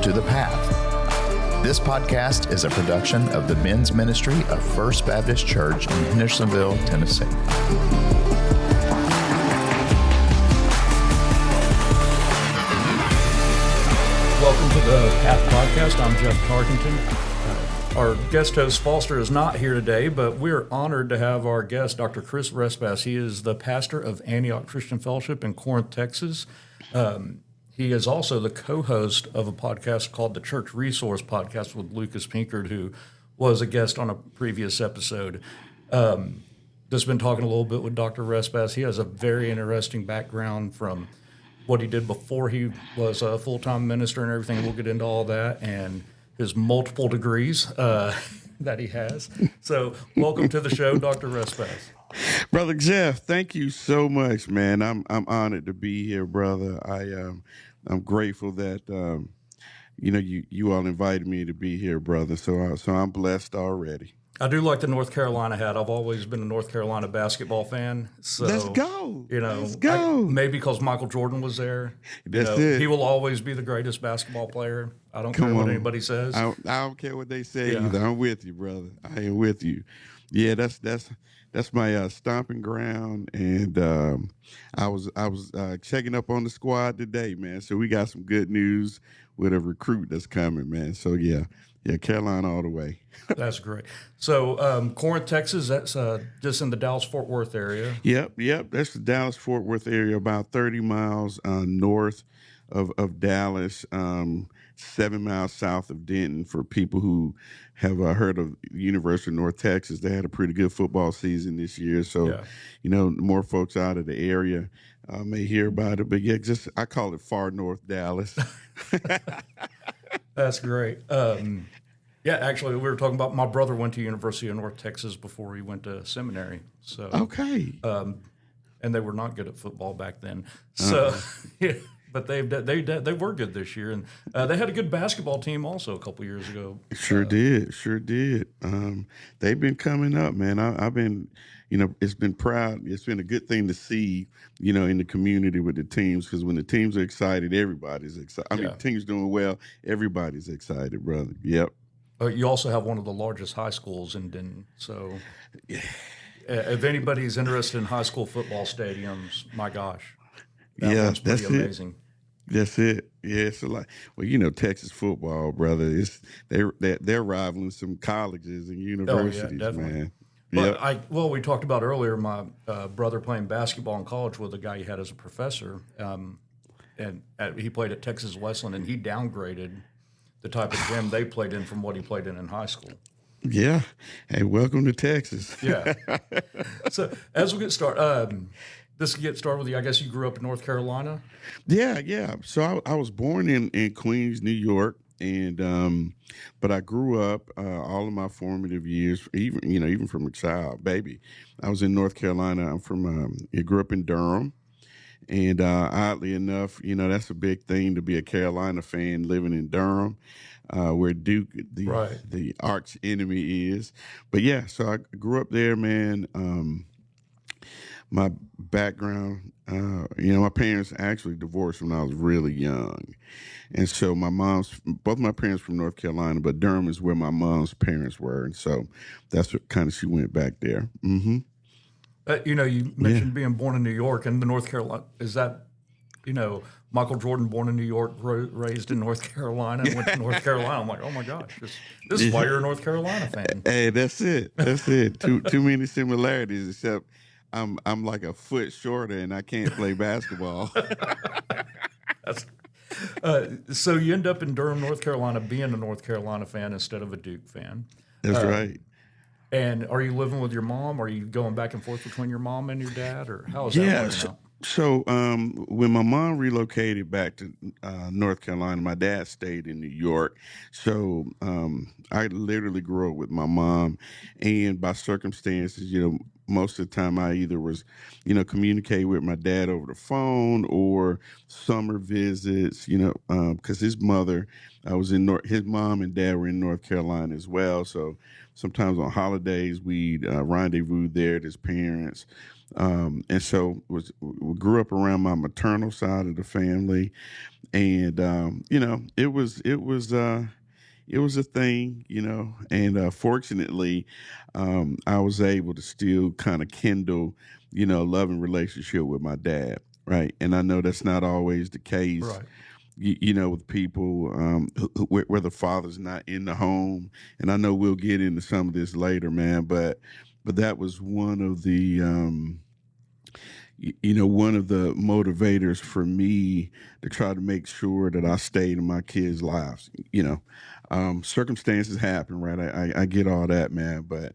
to The Path. This podcast is a production of the men's ministry of First Baptist Church in Hendersonville, Tennessee. Welcome to the Path Podcast. I'm Jeff Tarkington. Our guest host, Foster, is not here today, but we're honored to have our guest, Dr. Chris Respass. He is the pastor of Antioch Christian Fellowship in Corinth, Texas. He is also the co-host of a podcast called the Church Resource Podcast with Lucas Pinckard, who was a guest on a previous episode. Just been talking a little bit with Dr. Respass. He has a very interesting background from what he did before he was a full-time minister and everything. We'll get into all that and his multiple degrees that he has. So welcome to the show, Dr. Respass. Brother Jeff, thank you so much, man. I'm honored to be here, brother. I'm grateful that you all invited me to be here, brother. So I'm blessed already. I do like the North Carolina hat. I've always been a North Carolina basketball fan. So let's go. Let's go. Maybe because Michael Jordan was there. That's it. He will always be the greatest basketball player. I don't care what anybody says. I don't care what they say either. I'm with you, brother. I am with you. Yeah, that's my stomping ground, and I was checking up on the squad today, man. So we got some good news with a recruit that's coming, man. So yeah, Carolina all the way. That's great. So Corinth, Texas, that's just in the Dallas-Fort Worth area. Yep. That's the Dallas-Fort Worth area, about 30 miles north of Dallas, 7 miles south of Denton. For people who have heard of University of North Texas, they had a pretty good football season this year. So, more folks out of the area may hear about it. But yeah, I call it far north Dallas. That's great. Actually, we were talking about my brother went to University of North Texas before he went to seminary. So okay, and they were not good at football back then. So, but they were good this year, and they had a good basketball team also a couple years ago. Sure did. They've been coming up, man. I've been, it's been proud. It's been a good thing to see, in the community with the teams, because when the teams are excited, everybody's excited. I mean, the team's doing well, everybody's excited, brother. Yep. You also have one of the largest high schools in Denton, so if anybody's interested in high school football stadiums, my gosh, one's pretty amazing. That's it. Yeah, it's a lot. Well, Texas football, brother, they're rivaling some colleges and universities, man. But we talked about earlier my brother playing basketball in college with a guy he had as a professor, and he played at Texas Wesleyan, and he downgraded the type of gym they played in from what he played in high school. Yeah. Hey, welcome to Texas. Yeah. So as we get started, with you. I guess you grew up in North Carolina? Yeah. So I was born in Queens, New York, and but I grew up all of my formative years, even from a child, baby. I was in North Carolina. I'm from. I grew up in Durham. And oddly enough, that's a big thing to be a Carolina fan living in Durham, where Duke, the arch enemy, is. But yeah, so I grew up there, man. My background, my parents actually divorced when I was really young. And so both my parents from North Carolina, but Durham is where my mom's parents were. And so that's what kind of she went back there. Mm-hmm. You mentioned being born in New York, and the North Carolina, is that, Michael Jordan born in New York, raised in North Carolina, and went to North Carolina. I'm like, oh my gosh, this is why you're a North Carolina fan. Hey, that's it. Too many similarities, except I'm like a foot shorter and I can't play basketball. So you end up in Durham, North Carolina, being a North Carolina fan instead of a Duke fan. That's right. And are you living with your mom? Are you going back and forth between your mom and your dad, or how is that working out? So when my mom relocated back to North Carolina, my dad stayed in New York. So I literally grew up with my mom, and by circumstances, most of the time I either was, communicating with my dad over the phone or summer visits, because his mother was his mom and dad were in North Carolina as well. So sometimes on holidays we'd rendezvous there at his parents. And so we grew up around my maternal side of the family, and it was a thing, and fortunately, I was able to still kind of kindle, a loving relationship with my dad, right? And I know that's not always the case, Right. with people where the father's not in the home. And I know we'll get into some of this later, man, but that was one of the one of the motivators for me to try to make sure that I stayed in my kids' lives. Circumstances happen, right? I get all that, man, but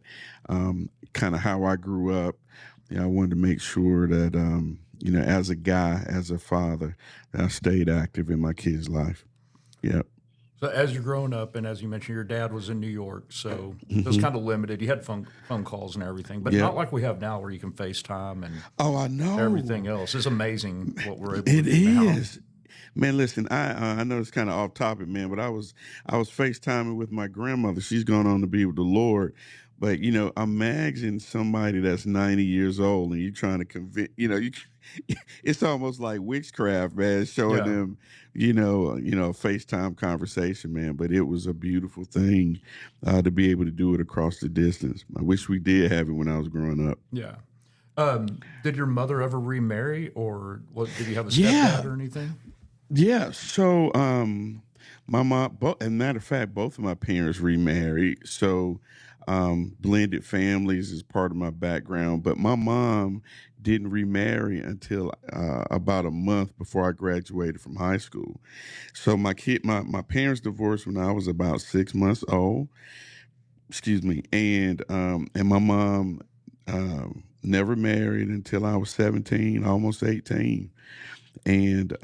kind of how I grew up, I wanted to make sure that, as a guy, as a father, that I stayed active in my kids' life. Yep. So as you're growing up, and as you mentioned, your dad was in New York, so it was Hmm. kind of limited. You had phone calls and everything, but Yep. not like we have now, where you can FaceTime and Oh, I everything know. else. It's amazing what we're able to It do now. is. Man, listen, I know it's kind of off topic, man, but I was FaceTiming with my grandmother. She's gone on to be with the Lord. But imagine somebody that's 90 years old and you're trying to convince, it's almost like witchcraft, man, showing Yeah, them, a FaceTime conversation, man. But it was a beautiful thing to be able to do it across the distance. I wish we did have it when I was growing up. yeah. Did your mother ever remarry, or did you have a stepdad Yeah. or anything? Yeah. So, my mom, and matter of fact, both of my parents remarried. So, blended families is part of my background. But my mom didn't remarry until about a month before I graduated from high school. So my parents divorced when I was about 6 months old. Excuse me, and my mom never married until I was 17, almost 18, and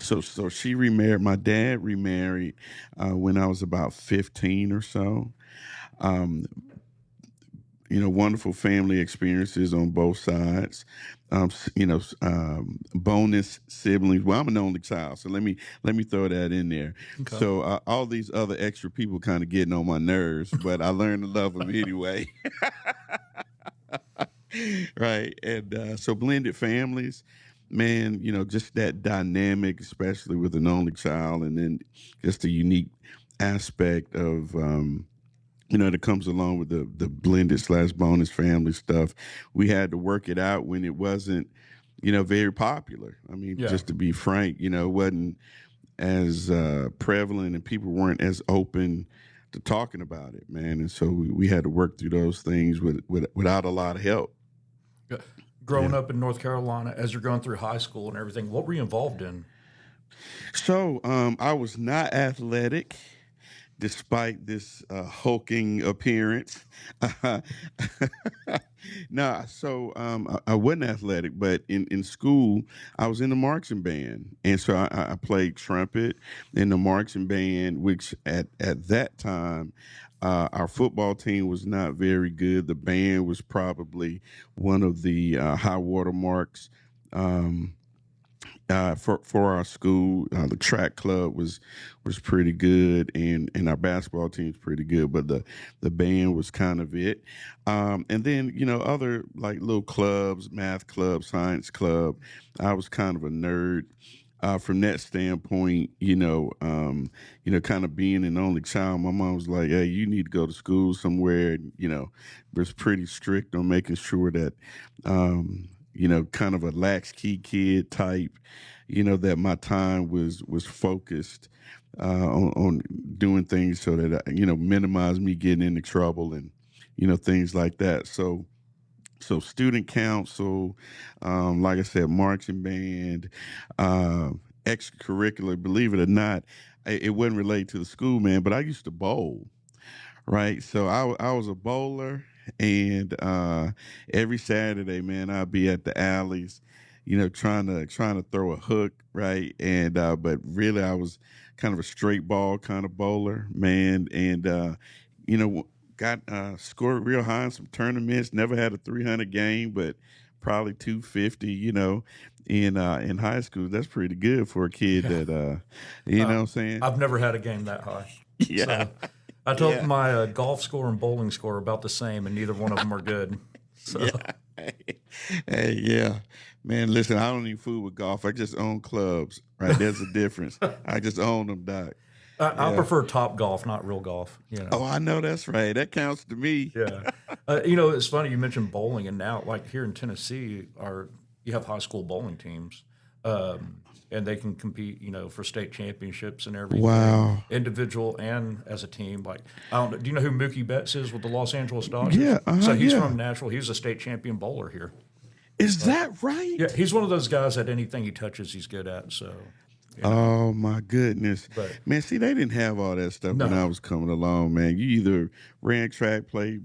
so she remarried. My dad remarried when I was about 15 or so. Um, Wonderful family experiences on both sides. Bonus siblings. Well, I'm an only child, so let me throw that in there. Okay. So all these other extra people kind of getting on my nerves, but I learned to love them anyway. Right, and so blended families, man, just that dynamic, especially with an only child, and then just the unique aspect of that comes along with the blended slash bonus family stuff. We had to work it out when it wasn't very popular. I mean, Yeah. just to be frank, it wasn't as prevalent, and people weren't as open to talking about it, man. And so we had to work through those things without a lot of help. Yeah. Growing Yeah. up in North Carolina, as you're going through high school and everything, what were you involved in? So I was not athletic, despite this hulking appearance. Nah, so I wasn't athletic, but in school, I was in the marching band. And so I played trumpet in the marching band, which at that time, our football team was not very good. The band was probably one of the high water marks. Um, for our school. The track club was pretty good, and our basketball team's pretty good. But the band was kind of it. And then other like little clubs, math club, science club. I was kind of a nerd. From that standpoint, kind of being an only child, my mom was like, "Hey, you need to go to school somewhere." Was pretty strict on making sure that, kind of a latchkey kid type, that my time was focused on doing things so that minimize me getting into trouble and things like that. So student council, like I said, marching band, uh, extracurricular. Believe it or not, it wasn't related to the school, man. But I used to bowl, right? So I was a bowler, and every Saturday, man, I'd be at the alleys, trying to throw a hook, right? And but really, I was kind of a straight ball kind of bowler, man. And you know got scored real high in some tournaments. Never had a 300 game, but probably 250. In high school, that's pretty good for a kid that you know what I'm saying. I've never had a game that high. Yeah, So I told yeah, my golf score and bowling score are about the same, and neither one of them are good. So yeah. Hey, yeah, man. Listen, I don't even fool with golf. I just own clubs. Right, there's a difference. I just own them, Doc. I Yeah. prefer top golf, not real golf. Oh, I know that's right. That counts to me. Yeah. It's funny you mentioned bowling, and now, like here in Tennessee, you have high school bowling teams, and they can compete, for state championships and everything, Wow. individual and as a team. Like, I don't know, do you know who Mookie Betts is with the Los Angeles Dodgers? Yeah, So he's yeah. from Nashville. He's a state champion bowler here. Is that right? Yeah, he's one of those guys that anything he touches, he's good at. So, Oh my goodness, but man! See, they didn't have all that stuff when no, I was coming along, man. You either ran track, played,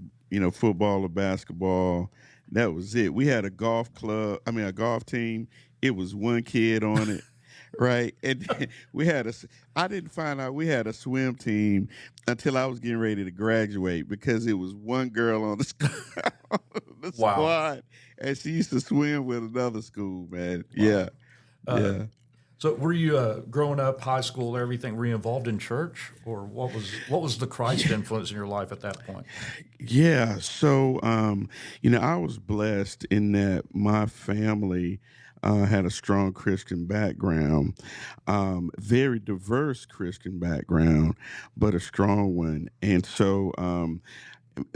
football or basketball. That was it. We had a golf club. I mean, a golf team. It was one kid on it, right? And then we had a. I didn't find out we had a swim team until I was getting ready to graduate because it was one girl on the the wow. squad, and she used to swim with another school, man. Yeah, yeah. So were you growing up, high school, everything? Were you involved in church, or what was the Christ influence in your life at that point? Yeah. So, I was blessed in that my family had a strong Christian background, very diverse Christian background, but a strong one. And so,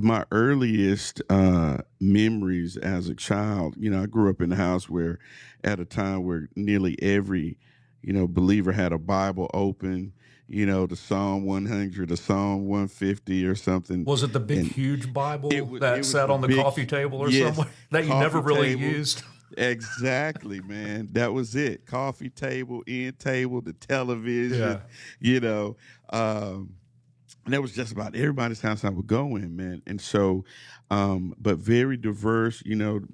my earliest memories as a child, I grew up in a house where, at a time where nearly every believer had a Bible open, the Psalm 100, the Psalm 150 or something. Was it the big, And huge Bible it was that sat the on the big, coffee table or yes, somewhere that you never coffee really table. used? Exactly, man. That was it. Coffee table, end table, the television, Yeah. you know. And that was just about everybody's house I would go in, man. And so, but very diverse, on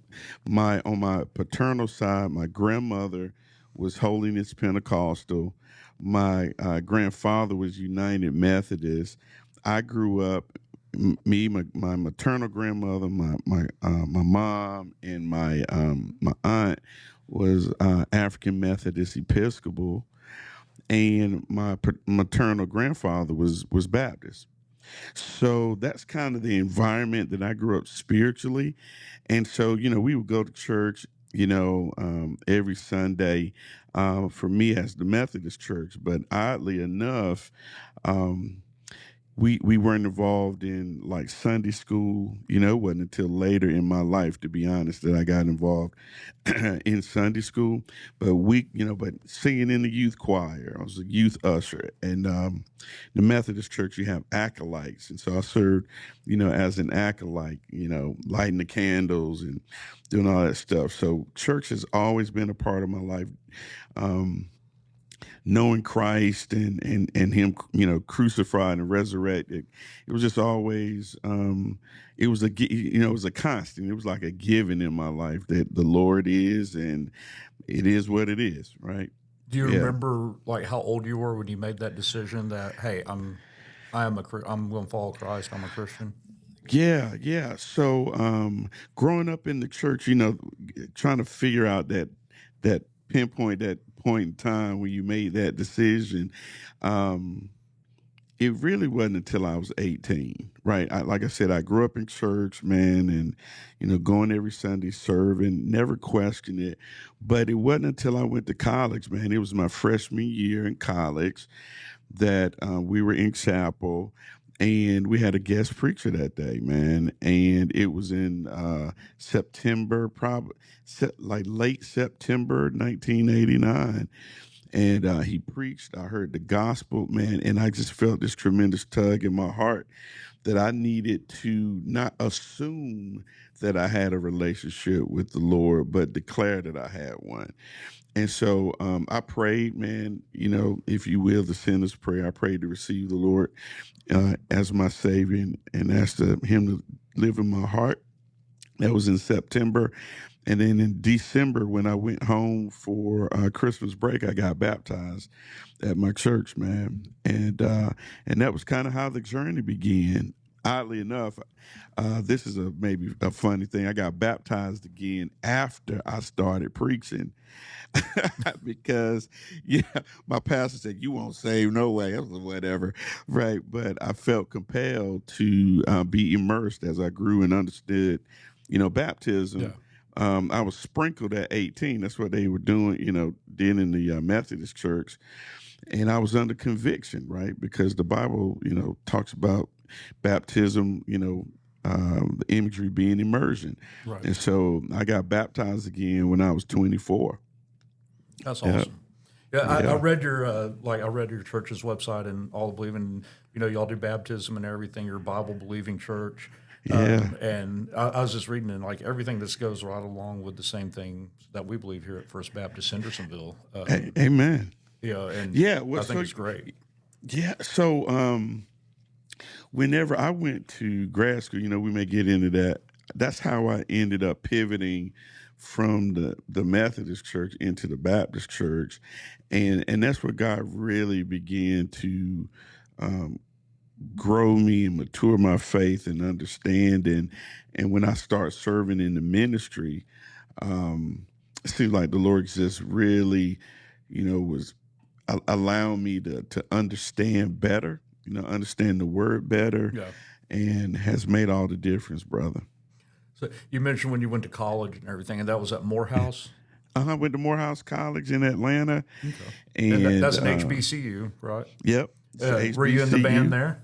my paternal side, my grandmother was Holiness Pentecostal. My grandfather was United Methodist. I grew up, my maternal grandmother, my mom, and my aunt was African Methodist Episcopal, and my maternal grandfather was Baptist. So that's kind of the environment that I grew up spiritually. And so, we would go to church, every Sunday, for me as the Methodist church. But oddly enough, um, we weren't involved in like Sunday school. It wasn't until later in my life, to be honest, that I got involved in Sunday school. But but singing in the youth choir, I was a youth usher. And the Methodist church, you have acolytes, and so I served, as an acolyte, lighting the candles and doing all that stuff. So church has always been a part of my life. Knowing Christ and him, crucified and resurrected, it was just always, it was it was a constant. It was like a given in my life that the Lord is, and it is what it is, right? Do you Yeah. remember like how old you were when you made that decision that, hey, I'm going to follow Christ. I'm a Christian. Yeah, yeah. So, growing up in the church, trying to figure out that pinpoint, that point in time when you made that decision, it really wasn't until I was 18, right? Like I said, I grew up in church, man, and going every Sunday, serving, never questioned it. But it wasn't until I went to college, man. It was my freshman year in college that we were in chapel, and we had a guest preacher that day, man. And it was in September, probably like late September 1989. And he preached. I heard the gospel, man, and I just felt this tremendous tug in my heart that I needed to not assume that I had a relationship with the Lord, but declare that I had one. And so I prayed, man, if you will, the sinner's prayer. I prayed to receive the Lord as my Savior and asked Him to live in my heart. That was in September. And then in December, when I went home for Christmas break, I got baptized at my church, man. And that was kind of how the journey began. Oddly enough, this is maybe a funny thing. I got baptized again after I started preaching because, yeah, my pastor said, "You won't save no way." I was like, whatever, right? But I felt compelled to be immersed as I grew and understood, baptism. Yeah. I was sprinkled at 18. That's what they were doing, then in the Methodist church. And I was under conviction, right? Because the Bible, talks about baptism, the imagery being immersion. Right. And so I got baptized again when I was 24. That's Yeah. awesome. Yeah, I Yeah. read your I read your church's website and all the believing. Y'all do baptism and everything. You're a Bible believing church. Yeah. And I was just reading and like everything this goes right along with the same thing that we believe here at First Baptist Hendersonville. Amen. And Yeah. I think it's great. Yeah. So whenever I went to grad school, we may get into that. That's how I ended up pivoting from the Methodist church into the Baptist church. And that's where God really began to grow me and mature my faith and understand. And when I start serving in the ministry, it seems like the Lord just really, was allowing me to understand better, understand the word better, Yeah. and has made all the difference, brother. So you mentioned when you went to college and everything, and that was at Morehouse. I went to Morehouse College in Atlanta, Okay. And and that's an HBCU, right? yep, Were you in the band HBCU. there?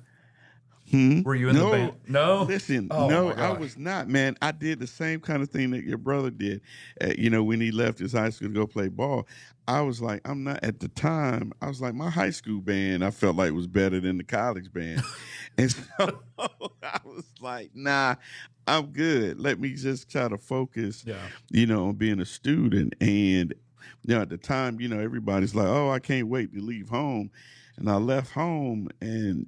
Hmm? Were you in the band? No. Listen, Oh no, my I gosh. was not, man. I did the same kind of thing that your brother did. When he left his high school to go play ball, I was like, I'm not at the time. I was like, my high school band, I felt like was better than the college band, and so I was like, nah, I'm good. Let me just try to focus, Yeah. on being a student. And at the time, everybody's like, oh, I can't wait to leave home. And I left home, and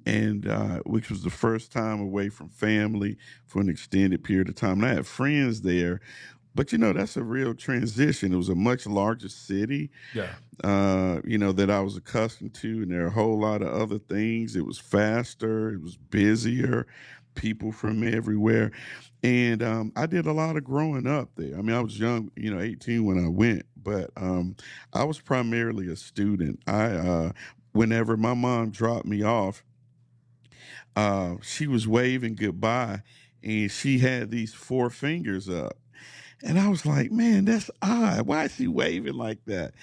which was the first time away from family for an extended period of time. And I had friends there, but that's a real transition. It was a much larger city, Yeah. that I was accustomed to, and there are a whole lot of other things. It was faster, it was busier, people from everywhere, and I did a lot of growing up there. I mean, I was young, 18 when I went, but I was primarily a student. Whenever my mom dropped me off, she was waving goodbye, and she had these four fingers up. And I was like, man, that's odd. Why is she waving like that?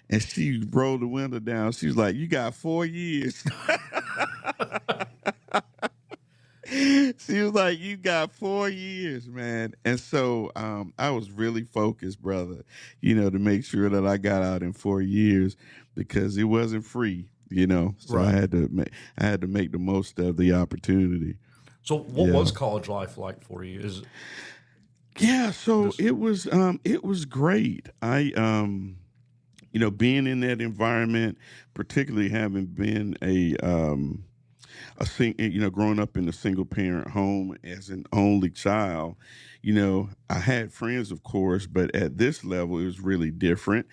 And she rolled the window down. She was like, you got 4 years. She was like, you got 4 years, man. And so I was really focused, brother, to make sure that I got out in 4 years because it wasn't free, So Right. I had to make the most of the opportunity. So what Yeah. was college life like for you? Is Yeah, so just it was great. I being in that environment, particularly having been growing up in a single parent home as an only child, I had friends, of course, but at this level, it was really different,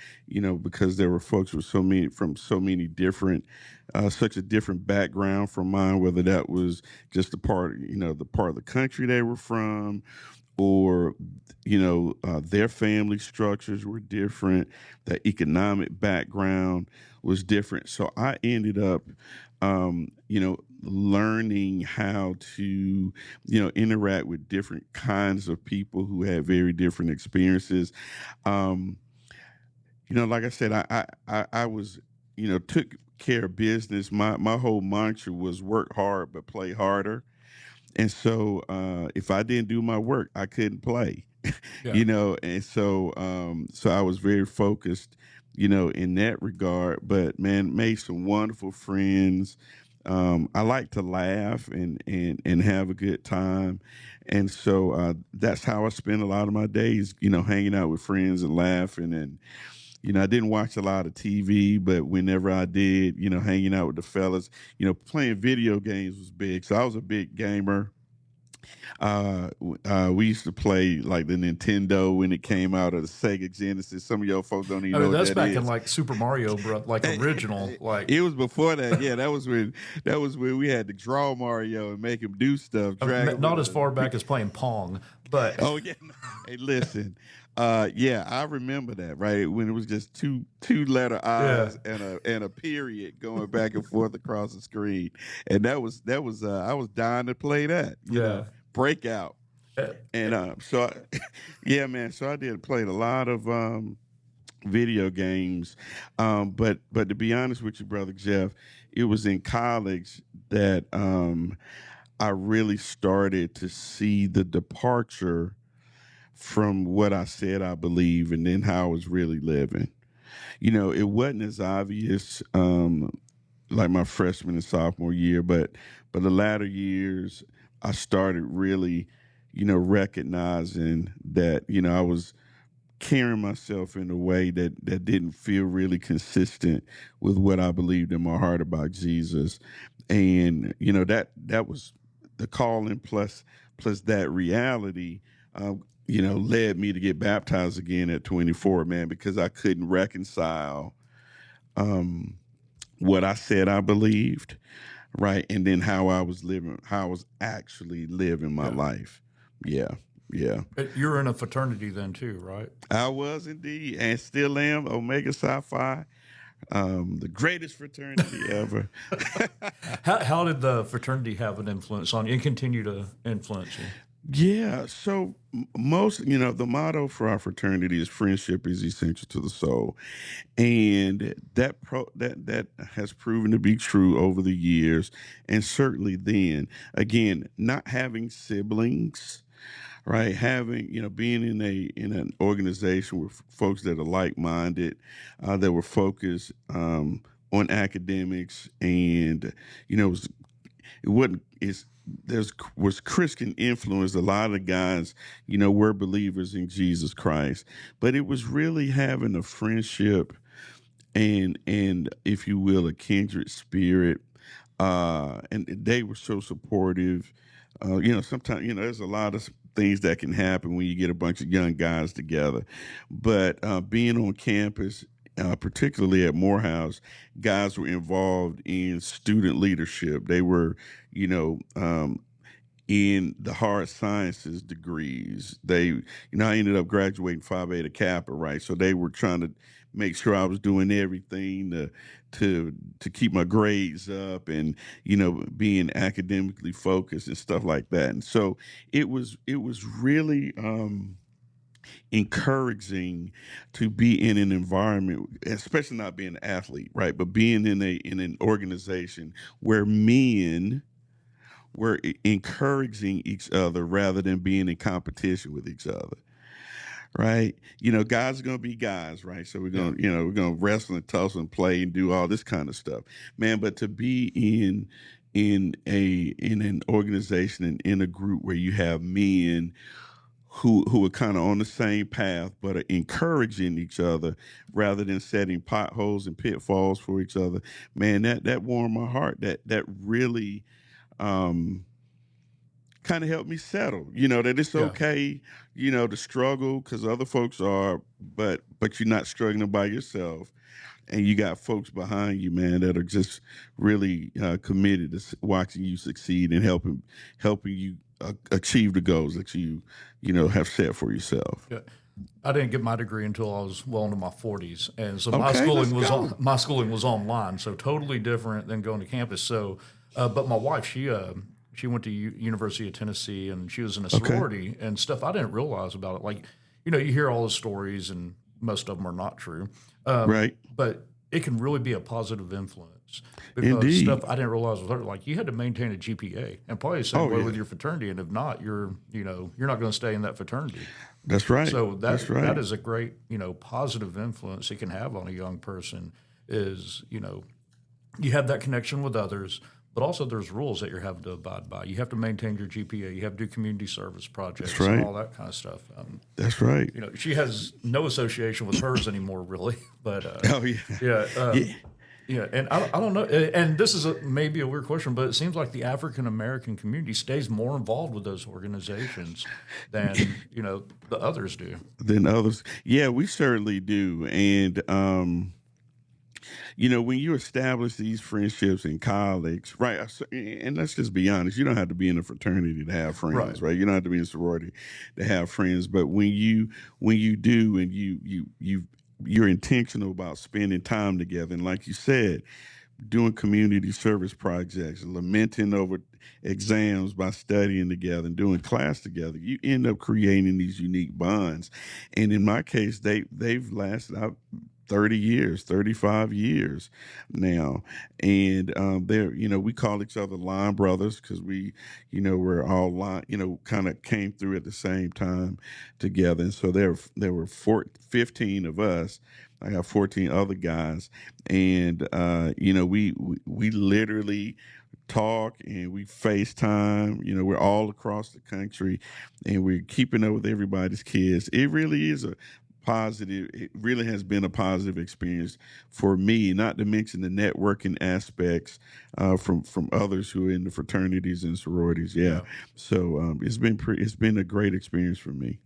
because there were folks with from so many different, such a different background from mine, whether that was just the part of the country they were from, or their family structures were different, their economic background was different. So I ended up learning how to interact with different kinds of people who had very different experiences. um like I said, I was took care of business. My whole mantra was work hard but play harder. And so if I didn't do my work, I couldn't play. yeah. And so I was very focused, in that regard. But man, made some wonderful friends. I like to laugh and have a good time. And so that's how I spend a lot of my days, hanging out with friends and laughing. And I didn't watch a lot of TV, but whenever I did, hanging out with the fellas, playing video games was big. So I was a big gamer. We used to play like the Nintendo when it came out, or the Sega Genesis. Some of y'all folks don't even I know mean, what that's that back in is. like Super Mario, bro, like original, like. It was before that. Yeah, that was when we had to draw Mario and make him do stuff, I mean, drag him not with as a far back as playing Pong, but Oh yeah. Hey, listen. Yeah, I remember that, right? When it was just two letter yeah, I's and a period going back and forth across the screen. And that was I was dying to play that, yeah. breakout. Uh, And yeah, man. So I did played a lot of video games. But to be honest with you, brother Jeff, it was in college that I really started to see the departure from what I said I believe and then how I was really living. It wasn't as obvious like my freshman and sophomore year, but the latter years I started really, recognizing that, I was carrying myself in a way that didn't feel really consistent with what I believed in my heart about Jesus. And, that was the calling plus that reality, led me to get baptized again at 24, man, because I couldn't reconcile um, what I said I believed, right? And then how I was living, how I was actually living my yeah. life. Yeah. Yeah. You're in a fraternity then too, right? I was indeed, and still am, Omega Psi Phi, the greatest fraternity ever. How did the fraternity have an influence on you and continue to influence you? Yeah, so most, the motto for our fraternity is friendship is essential to the soul, and that has proven to be true over the years, and certainly then, again, not having siblings, right? Having, being in an organization with folks that are like minded, that were focused on academics, and it wasn't it's there's was Christian influence. A lot of the guys, were believers in Jesus Christ, but it was really having a friendship and if you will, a kindred spirit. And they were so supportive. Sometimes, there's a lot of things that can happen when you get a bunch of young guys together. But being on campus, particularly at Morehouse, guys were involved in student leadership. They were, you know, um, in the hard sciences degrees. I ended up graduating Phi Beta Kappa, right? So they were trying to make sure I was doing everything to keep my grades up and being academically focused and stuff like that. And so it was really encouraging to be in an environment, especially not being an athlete, right? But being in an organization where men we're encouraging each other rather than being in competition with each other, right? Guys are gonna be guys, right? So Yeah. we're gonna wrestle and tussle and play and do all this kind of stuff, man. But to be in an organization and in a group where you have men who are kind of on the same path but are encouraging each other rather than setting potholes and pitfalls for each other, man, that warmed my heart. That really um kind of helped me settle, that it's Yeah. okay, to struggle because other folks are, but you're not struggling by yourself, and you got folks behind you, man, that are just really committed to watching you succeed and helping you achieve the goals that you have set for yourself. Yeah. I didn't get my degree until I was well into my 40s, and so Okay, let's go. my schooling was online, so totally different than going to campus. So, but my wife, she went to University of Tennessee, and she was in a Okay. sorority and stuff. I didn't realize about it. Like, you hear all the stories, and most of them are not true, Right. but it can really be a positive influence because stuff Indeed. I didn't realize was hard. Like, you had to maintain a GPA, and probably the same Oh way with yeah. your fraternity. And if not, you're not going to stay in that fraternity. That's right. So That's that right. is a great, positive influence it can have on a young person is, you have that connection with others, but also there's rules that you're having to abide by. You have to maintain your GPA. You have to do community service That's projects and right. all that kind of stuff. That's right. She has no association with hers anymore, really. But Oh yeah. yeah, Yeah. Yeah, and I don't know, and this is maybe a weird question, but it seems like the African American community stays more involved with those organizations than the others do. Than others. Yeah, we certainly do. And when you establish these friendships in college, right? And let's just be honest, you don't have to be in a fraternity to have Right. friends, right? You don't have to be in a sorority to have friends. But when you do, and you're intentional about spending time together, and like you said, doing community service projects, lamenting over exams by studying together and doing class together, you end up creating these unique bonds. And in my case, they've lasted out 30 years, 35 years now. And we call each other line brothers because we're all line, kind of came through at the same time together. And so there were 15 of us. I got 14 other guys, and we literally talk and we FaceTime. We're all across the country, and we're keeping up with everybody's kids. It really is a positive. It really has been a positive experience for me. Not to mention the networking aspects from others who are in the fraternities and sororities. Yeah, Yeah. so it's been a great experience for me.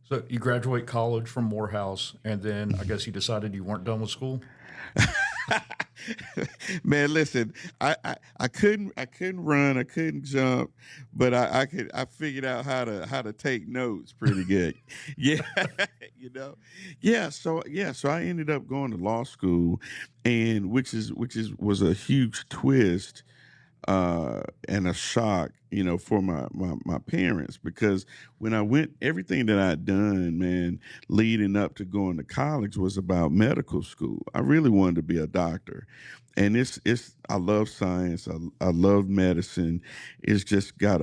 So you graduate college from Morehouse, and then I guess you decided you weren't done with school. Man, listen, I couldn't run, I couldn't jump, but I figured out how to take notes pretty good. Yeah, you know. So I ended up going to law school, and which was a huge twist and a shock, for my parents, because when I went, everything that I'd done, man, leading up to going to college was about medical school. I really wanted to be a doctor. And I love science. I love medicine. It's just got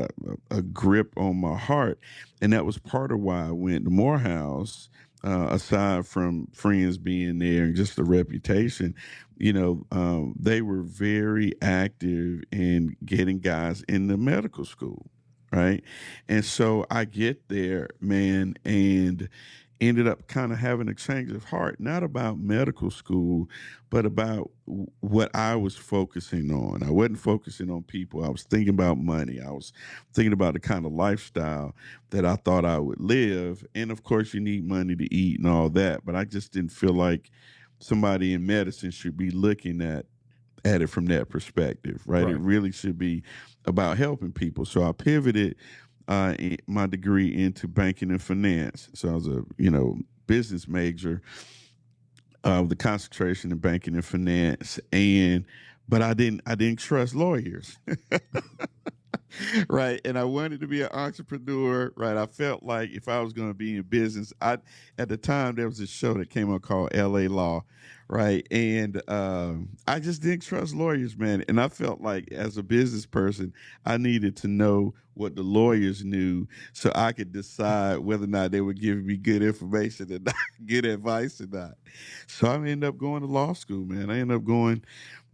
a grip on my heart. And that was part of why I went to Morehouse, aside from friends being there and just the reputation. They were very active in getting guys into medical school, right? And so I get there, man, and ended up kind of having a change of heart, not about medical school, but about what I was focusing on. I wasn't focusing on people. I was thinking about money. I was thinking about the kind of lifestyle that I thought I would live. And of course, you need money to eat and all that. But I just didn't feel like somebody in medicine should be looking at it from that perspective, right? Right. It really should be about helping people. So I pivoted my degree into banking and finance. So I was a business major with the concentration in banking and finance, but I didn't trust lawyers. Right. And I wanted to be an entrepreneur. Right. I felt like if I was going to be in business, at the time there was a show that came out called LA Law. Right. And I just didn't trust lawyers, man. And I felt like as a business person, I needed to know what the lawyers knew so I could decide whether or not they were giving me good information and not good advice or not. So I ended up going to law school, man. I ended up going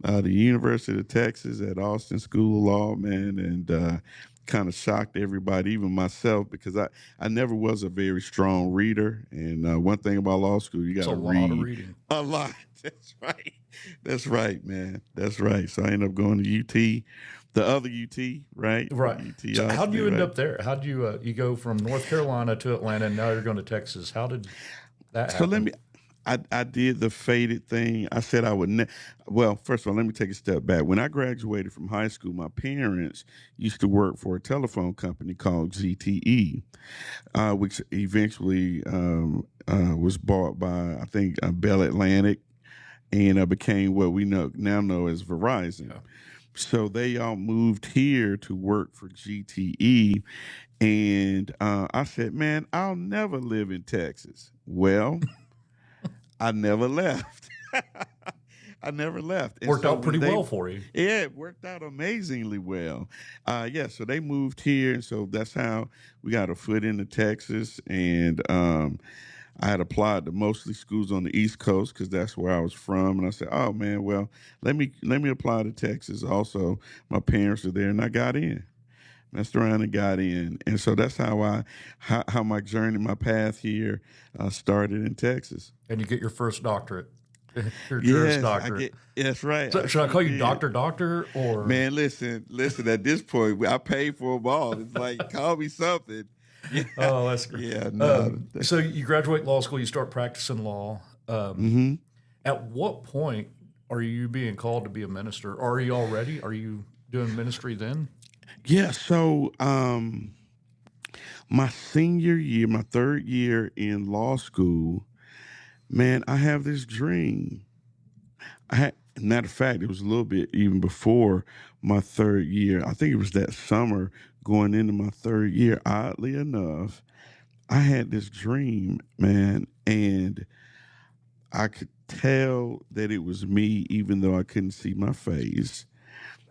the University of Texas at Austin School of Law, man, and kind of shocked everybody, even myself, because I never was a very strong reader. And one thing about law school, you got It's a to lot of read reading. a lot. That's right. That's right, man. That's right. So I ended up going to UT, the other UT, right? Right. UT So how did you Austin, end right? up there? How did you go from North Carolina to Atlanta, and now you're going to Texas? How did that So let happen? me. I did the faded thing. I said I would. Well, first of all, let me take a step back. When I graduated from high school, my parents used to work for a telephone company called ZTE, which eventually was bought by, I think, Bell Atlantic, and became what we now know as Verizon. Yeah. So they all moved here to work for GTE, and I said, "Man, I'll never live in Texas." Well, I never left. I never left. And Worked so out when pretty well for you. yeah, it worked out amazingly well. Yeah, so they moved here, and so that's how we got a foot into Texas. And I had applied to mostly schools on the East Coast because that's where I was from. And I said, "Oh man, well, let me apply to Texas." Also, my parents are there, and I got in. Messed around and got in, and so that's how my journey, my path here, started in Texas. And you get your first doctorate. Your Juris Yes, Doctor. that's right. So I should I sure call you did. Doctor, or? Man, listen. At this point, I paid for them all. It's like, call me something. Yeah, Oh, that's great. yeah, no. So you graduate law school, you start practicing law. Hmm. At what point are you being called to be a minister? Or are you already? Are you doing ministry then? Yeah. So, my senior year, my third year in law school, man, I have this dream. Matter of fact, it was a little bit even before my third year. I think it was that summer going into my third year. Oddly enough, I had this dream, man, and I could tell that it was me, even though I couldn't see my face.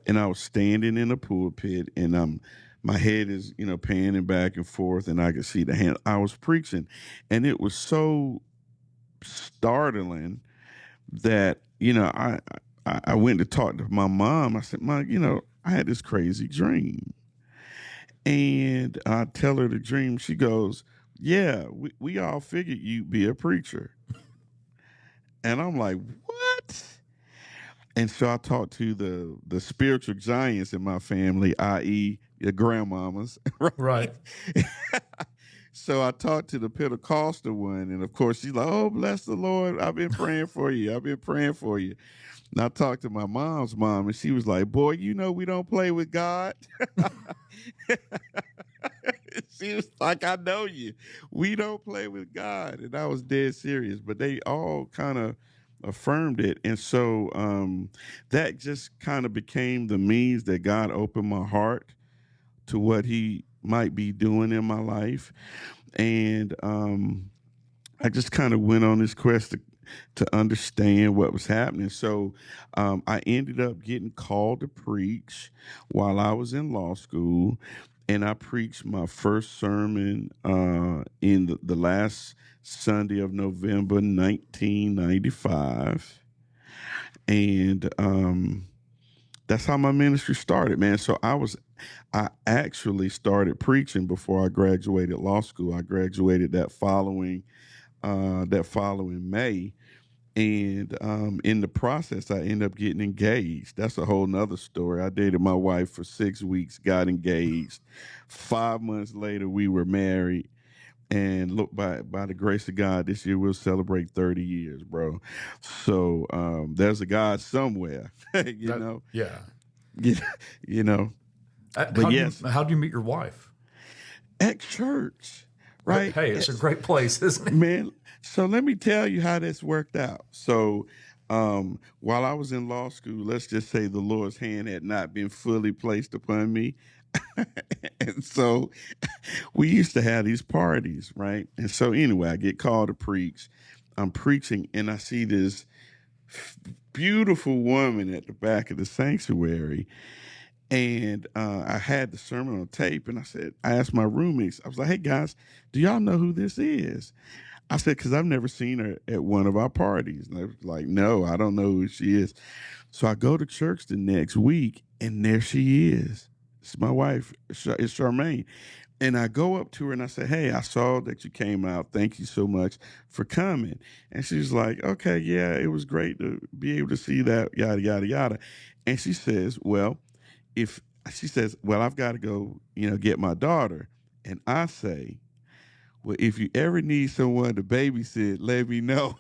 And I was standing in a pulpit, and my head is, panning back and forth, and I could see the hand. I was preaching, and it was so startling that I went to talk to my mom. I said, "Mom, I had this crazy dream," and I tell her the dream. She goes, "Yeah, we all figured you'd be a preacher," and I'm like, "What?" And so I talked to the spiritual giants in my family, i.e., your grandmamas, right? Right. So I talked to the Pentecostal one, and of course she's like, "Oh, bless the Lord! I've been praying for you. I've been praying for you." And I talked to my mom's mom, and she was like, "Boy, we don't play with God." She was like, "I know you. We don't play with God," and I was dead serious. But they all kind of affirmed it, and so that just kind of became the means that God opened my heart to what He might be doing in my life, and I just kind of went on this quest to understand what was happening. So I ended up getting called to preach while I was in law school, and I preached my first sermon in the last Sunday of November 1995, and that's how my ministry started, man. So I actually started preaching before I graduated law school. I graduated that following May, and in the process, I ended up getting engaged. That's a whole nother story. I dated my wife for 6 weeks, got engaged. 5 months later, we were married. And look, by the grace of God, this year we'll celebrate 30 years, bro. So there's a God somewhere, Yeah. you, you know. But yes, How do you meet your wife? at church, right? Hey, it's a great place, isn't it? Man, so let me tell you how this worked out. So while I was in law school, let's just say the Lord's hand had not been fully placed upon me. And so we used to have these parties, right? And so anyway, I get called to preach. I'm preaching, and I see this beautiful woman at the back of the sanctuary. And I had the sermon on tape, and I asked my roommates, I was like, "Hey guys, do y'all know who this is?" I said, "Because I've never seen her at one of our parties." And they were like, "No, I don't know who she is." So I go to church the next week, and there she is. It's my wife, it's Charmaine. And I go up to her and I say, "Hey, I saw that you came out. Thank you so much for coming." And she's like, "Okay, yeah, it was great to be able to see that, yada, yada, yada." And if she says, "Well, I've got to go, get my daughter." And I say, "Well, if you ever need someone to babysit, let me know."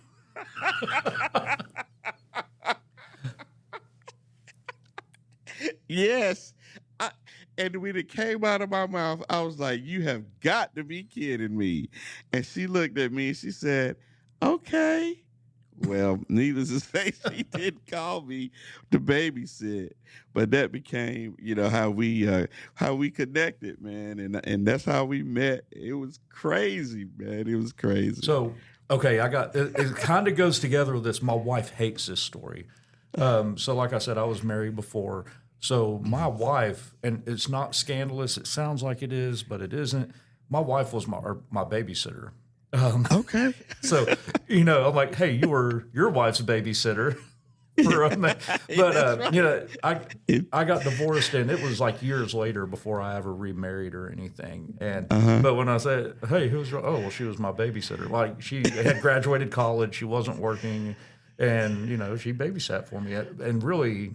Yes. I, and when it came out of my mouth, I was like, "You have got to be kidding me." And she looked at me and she said, "Okay." Well, needless to say, she did call me to babysit, but that became, how we connected, man, and that's how we met. It was crazy, man. It was crazy. So, okay, it kind of goes together with this. My wife hates this story. So like I said, I was married before. So my wife, and it's not scandalous. It sounds like it is, but it isn't. My wife was my babysitter. Okay. So, I'm like, "Hey, you were your wife's babysitter." But I got divorced, and it was like years later before I ever remarried or anything. And but when I said, "Hey, who's your?" "Oh, well, she was my babysitter." Like, she had graduated college, she wasn't working, And, she babysat for me. And really,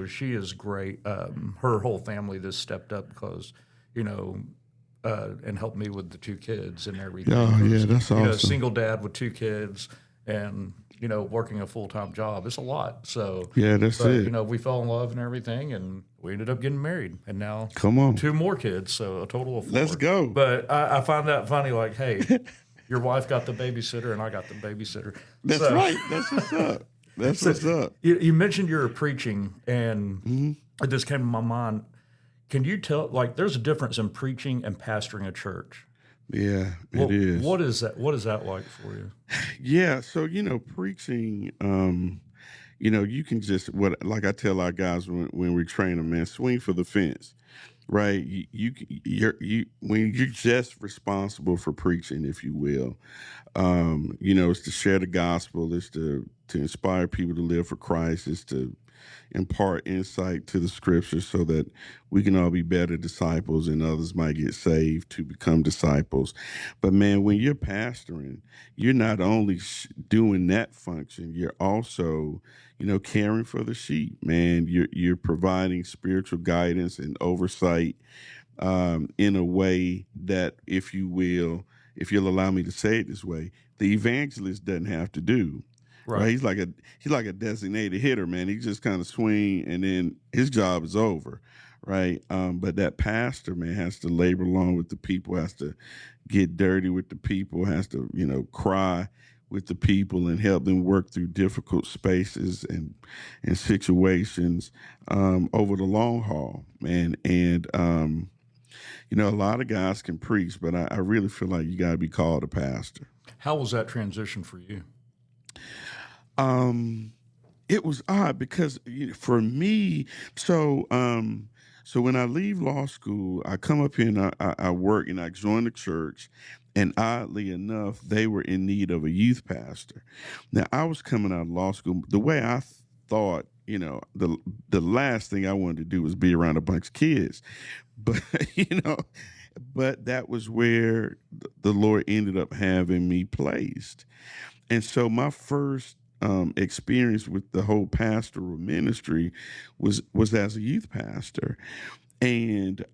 she is great. Her whole family just stepped up because, and helped me with the two kids and everything. Oh, yeah, 'Cause, that's awesome. single dad with two kids and, working a full-time job. It's a lot. So, Yeah, that's but, it. we fell in love and everything, and we ended up getting married. And now Come on. two more kids, so a total of 4. Let's go. But I find that funny, like, hey, your wife got the babysitter and I got the babysitter. That's So- right. That's what's up. That's what's up. You mentioned you were preaching, and Mm-hmm. it just came to my mind. Can you tell, like, there's a difference in preaching and pastoring a church? Yeah, it is. What is that? What is that like for you? Yeah, so preaching, you can just like I tell our guys when we train them, man, swing for the fence, right? When you're just responsible for preaching, if you will, it's to share the gospel, it's to inspire people to live for Christ, it's to impart insight to the scriptures so that we can all be better disciples and others might get saved to become disciples. But man, when you're pastoring, you're not only doing that function, you're also, caring for the sheep, man. You're providing spiritual guidance and oversight in a way that, if you'll allow me to say it this way, the evangelist doesn't have to do. Right. He's like a designated hitter, man. He just kind of swing and then his job is over. Right. But that pastor, man, has to labor along with the people, has to get dirty with the people, has to, cry with the people and help them work through difficult spaces and situations over the long haul, man. And a lot of guys can preach, but I really feel like you got to be called a pastor. How was that transition for you? It was odd because for me, so when I leave law school, I come up here and I work and I join the church, and oddly enough, they were in need of a youth pastor. Now I was coming out of law school. The way I thought, the last thing I wanted to do was be around a bunch of kids, but but that was where the Lord ended up having me placed, and so my first experience with the whole pastoral ministry was as a youth pastor, and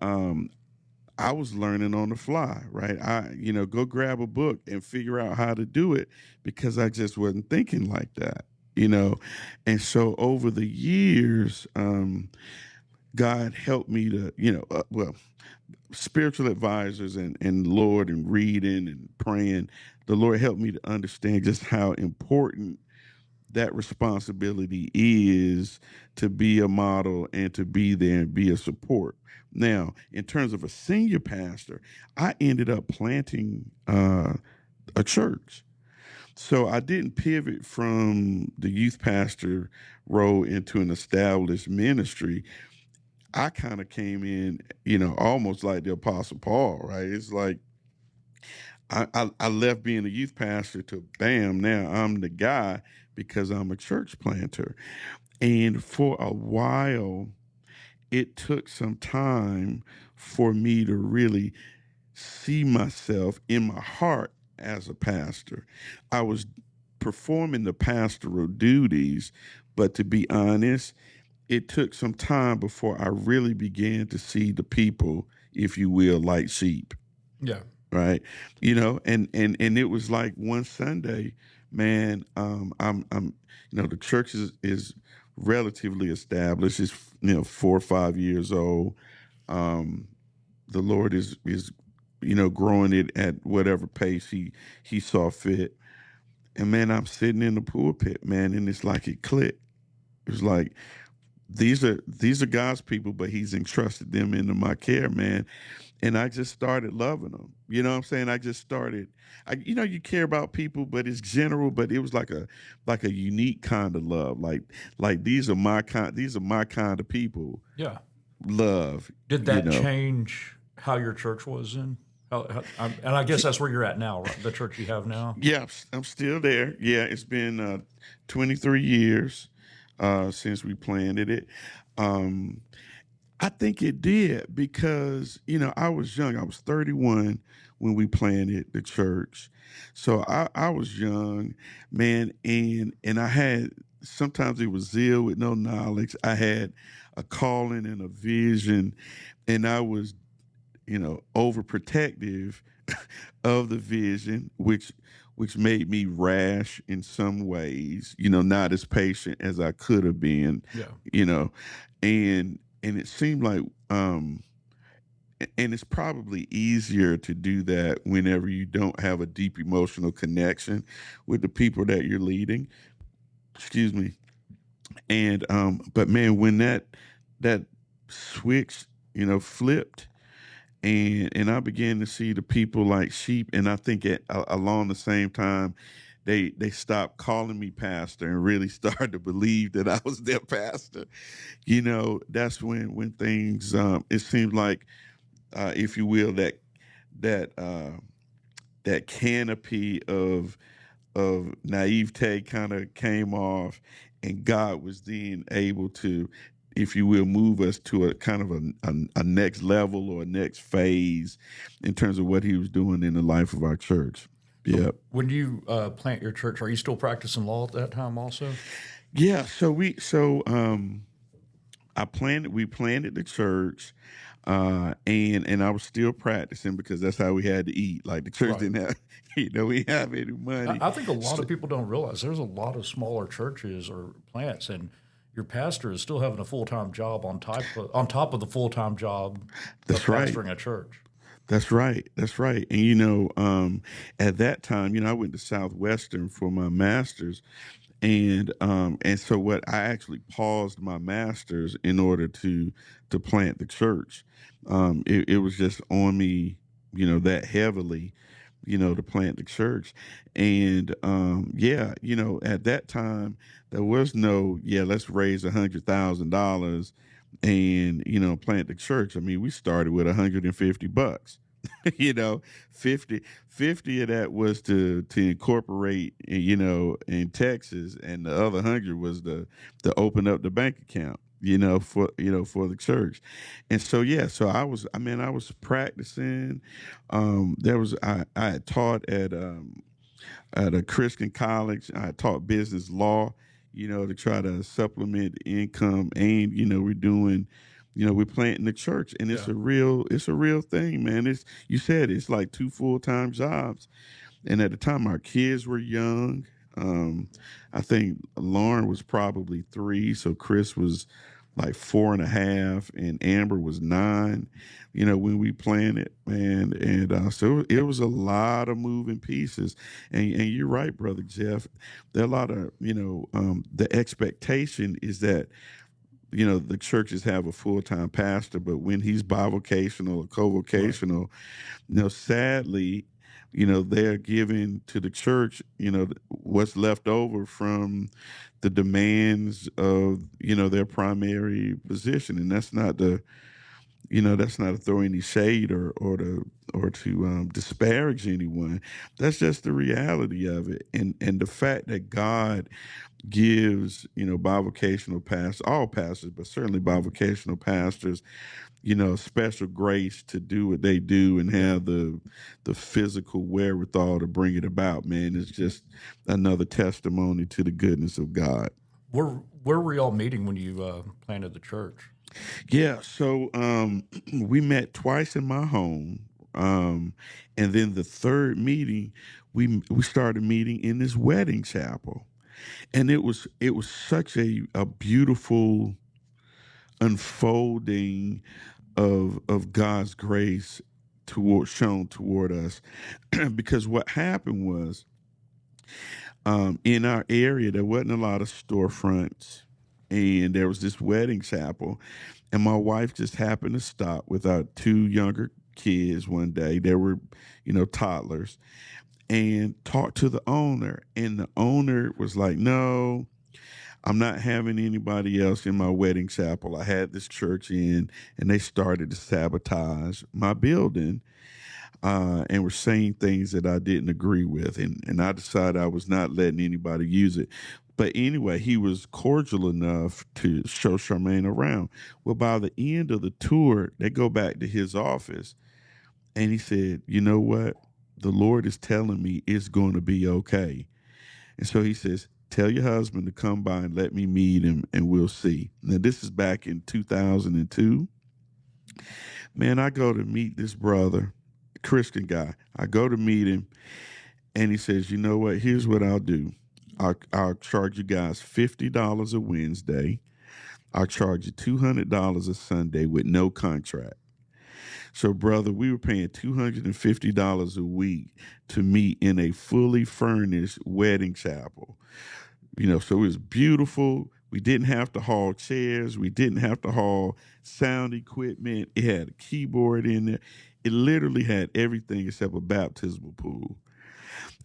I was learning on the fly. Right, I go grab a book and figure out how to do it because I just wasn't thinking like that. And so over the years, God helped me to spiritual advisors and Lord and reading and praying. The Lord helped me to understand just how important that responsibility is to be a model and to be there and be a support. Now, in terms of a senior pastor, I ended up planting a church. So I didn't pivot from the youth pastor role into an established ministry. I kind of came in, almost like the Apostle Paul, right? It's like I left being a youth pastor to bam, now I'm the guy because I'm a church planter. And for a while, it took some time for me to really see myself in my heart as a pastor. I was performing the pastoral duties, but to be honest, it took some time before I really began to see the people, if you will, like sheep. Yeah. Right. And it was like one Sunday, man, the church is relatively established. It's, 4 or 5 years old. The Lord is growing it at whatever pace he saw fit. And man, I'm sitting in the pulpit, man, and it's like it clicked. It was like, these are God's people, but he's entrusted them into my care, man. And I just started loving them. You know what I'm saying? I just started, you care about people, but it's general, but it was like a unique kind of love. Like these are my kind of people. Yeah. Love. Did that change how your church was in? And I guess that's where you're at now, right? The church you have now? Yeah, I'm still there. Yeah, it's been 23 years since we planted it. I think it did because, I was young. I was 31 when we planted the church. So I was young, man, and I had, sometimes it was zeal with no knowledge. I had a calling and a vision, and I was, overprotective of the vision, which made me rash in some ways, not as patient as I could have been, Yeah. you know, and it seemed like, and it's probably easier to do that whenever you don't have a deep emotional connection with the people that you're leading. Excuse me. And but man, when that switch, flipped, and I began to see the people like sheep, and I think along the same time, they stopped calling me pastor and really started to believe that I was their pastor. That's when things, it seemed like, if you will, that that canopy of naivete kind of came off, and God was then able to, if you will, move us to a kind of a next level or a next phase in terms of what He was doing in the life of our church. So Yeah. when you plant your church, are you still practicing law at that time also? Yeah. We planted the church, and I was still practicing because that's how we had to eat. Like the church Right. didn't have, we didn't have any money. I think a lot of people don't realize there's a lot of smaller churches or plants, and your pastor is still having a full-time job on top of the full-time job of That's right. pastoring a church. That's right. That's right. And at that time, I went to Southwestern for my master's, and so what I actually paused my master's in order to plant the church. It was just on me, that heavily, to plant the church. And yeah, at that time there was no, yeah, let's raise $100,000 and plant the church. I mean, we started with $150. you know 50 of that was to incorporate, in Texas, and the other 100 was to open up the bank account, for the church. And so, yeah, so I was practicing. I had taught at a Christian college. I taught business law, to try to supplement the income, and we're doing, we're planting the church, and Yeah. it's a real thing, man. You said it's like two full-time jobs, and at the time our kids were young. I think Lauren was probably 3, so Chris was like 4.5, and Amber was 9. When we planned it, man, and so it was a lot of moving pieces. And you're right, brother Jeff. There are a lot of, the expectation is that, the churches have a full-time pastor, but when he's bivocational or Right. co-vocational, sadly, they're giving to the church, what's left over from the demands of, their primary position. And that's not to throw any shade or to disparage anyone. That's just the reality of it. And the fact that God gives, bivocational pastors, all pastors, but certainly bivocational pastors, special grace to do what they do and Yeah. have the physical wherewithal to bring it about, man, is just another testimony to the goodness of God. Where were y'all meeting when you planted the church? Yeah, so we met twice in my home. And then the third meeting, we started meeting in this wedding chapel. And it was such a beautiful unfolding of God's grace shown toward us. Because what happened was, in our area there wasn't a lot of storefronts, and there was this wedding chapel, and my wife just happened to stop with our 2 younger kids one day. They were, toddlers, and talked to the owner, and the owner was like, "No, I'm not having anybody else in my wedding chapel. I had this church in, and they started to sabotage my building, and were saying things that I didn't agree with. And I decided I was not letting anybody use it." But anyway, he was cordial enough to show Charmaine around. Well, by the end of the tour, they go back to his office, And he said, you know what? The Lord is telling me it's going to be okay. And so he says, tell your husband to come by and let me meet him and we'll see. Now, this is back in 2002. Man, I go to meet this brother, Christian guy. I go to meet him and he says, you know what? Here's what I'll do. I'll charge you guys $50 a Wednesday. I'll charge you $200 a Sunday with no contract. So, brother, we were paying $250 a week to meet in a fully furnished wedding chapel. So it was beautiful. We didn't have to haul chairs. We didn't have to haul sound equipment. It had a keyboard in there. It literally had everything except a baptismal pool.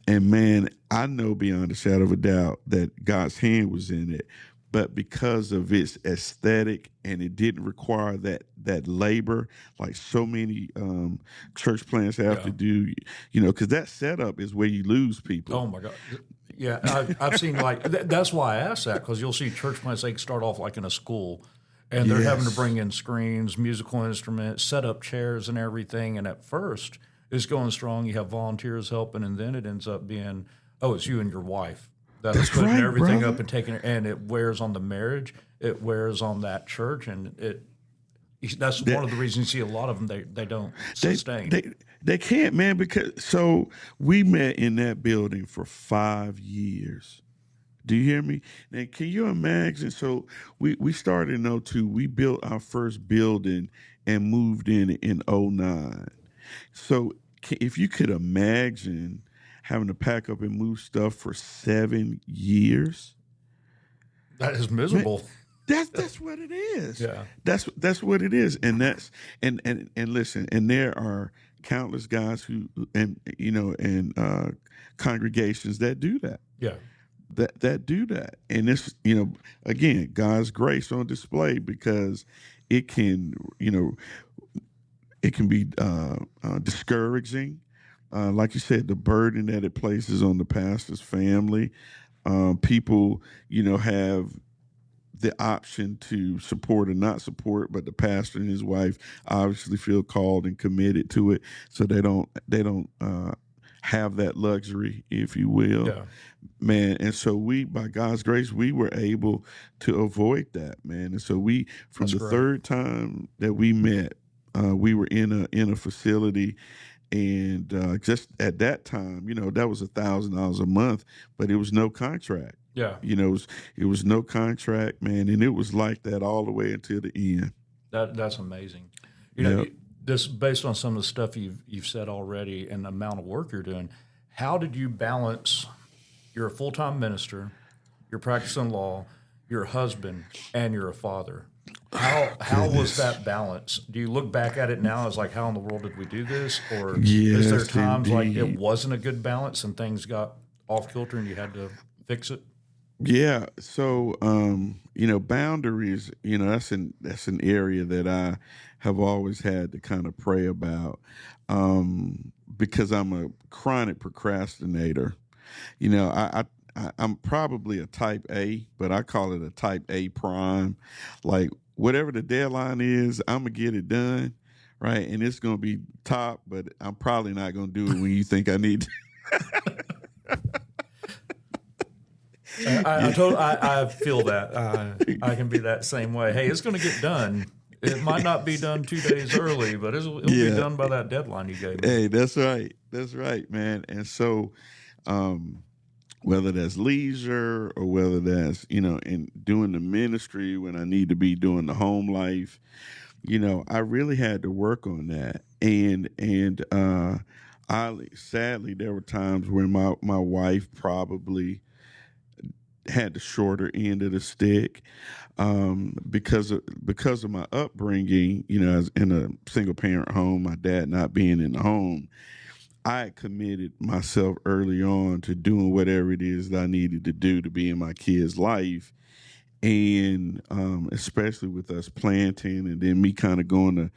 And man, I know beyond a shadow of a doubt that God's hand was in it. But because of its aesthetic and it didn't require that labor like so many church plants have to do, because that setup is where you lose people. Oh my God. Yeah, I've seen that's why I asked that, because you'll see church plants, they start off like in a school and they're having to bring in screens, musical instruments, set up chairs and everything. And at first it's going strong. You have volunteers helping, and then it ends up being, it's you and your wife. That's putting everything up and taking it, and it wears on the marriage. It wears on that church, and that's one of the reasons you see a lot of them. They don't sustain. They can't, man. Because so we met in that building for 5 years. Do you hear me? Now, can you imagine? So we started in 2002. We built our first building and moved in 2009. So if you could imagine having to pack up and move stuff for 7 years. That is miserable. Man, that's what it is. Yeah. That's what it is. And that's and listen, and there are countless guys who and congregations that do that. Yeah. That do that. And it's, again, God's grace on display, because it can be discouraging. Like you said, the burden that it places on the pastor's family. People, have the option to support or not support, but the pastor and his wife obviously feel called and committed to it, so they don't have that luxury, if you will. Yeah. Man. And so we, by God's grace, we were able to avoid that, man. And so from the third time that we met, we were in a facility. And just at that time, that was $1,000 a month, but it was no contract. Yeah. It was no contract, man. And it was like that all the way until the end. That's amazing. This based on some of the stuff you've said already and the amount of work you're doing. How did you balance? You're a full-time minister, you're practicing law, you're a husband, and you're a father. How was that balance? Do you look back at it now as like, how in the world did we do this? Or is there times like it wasn't a good balance and things got off kilter and you had to fix it? Yeah. So, boundaries, that's an area that I have always had to kind of pray about, because I'm a chronic procrastinator. I'm probably a type A, but I call it a type A prime. Like, whatever the deadline is, I'm going to get it done, right? And it's going to be top, but I'm probably not going to do it when you think I need to. I feel that. I can be that same way. Hey, it's going to get done. It might not be done 2 days early, but it'll be done by that deadline you gave me. Hey, that's right. That's right, man. And so, whether that's leisure or whether that's, in doing the ministry when I need to be doing the home life, I really had to work on that. And sadly, there were times when my wife probably had the shorter end of the stick, because of my upbringing, as in a single parent home, my dad not being in the home. I had committed myself early on to doing whatever it is that I needed to do to be in my kid's life. And especially with us planting and then me kind of going to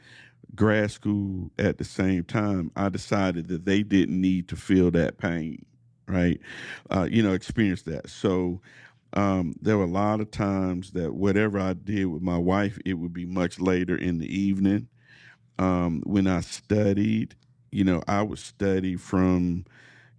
grad school at the same time, I decided that they didn't need to feel that pain, right? Experience that. So there were a lot of times that whatever I did with my wife, it would be much later in the evening. When I studied, I would study from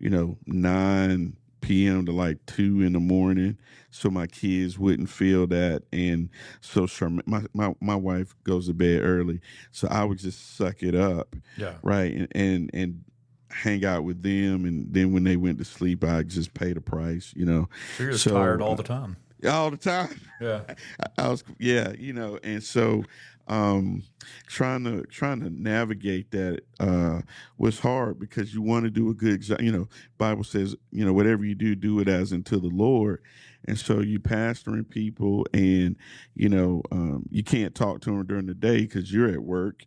9 p.m. to like 2 in the morning, so my kids wouldn't feel that. And so my wife goes to bed early, so I would just suck it up, Yeah. right, and hang out with them. And then when they went to sleep, I just pay the price. So you're just So tired all the time. all the time. Yeah. I was, yeah, and so trying to navigate that was hard, because you want to do a good job. Bible says, whatever you do, do it as unto the Lord. And so you pastoring people, and you can't talk to them during the day because you're at work,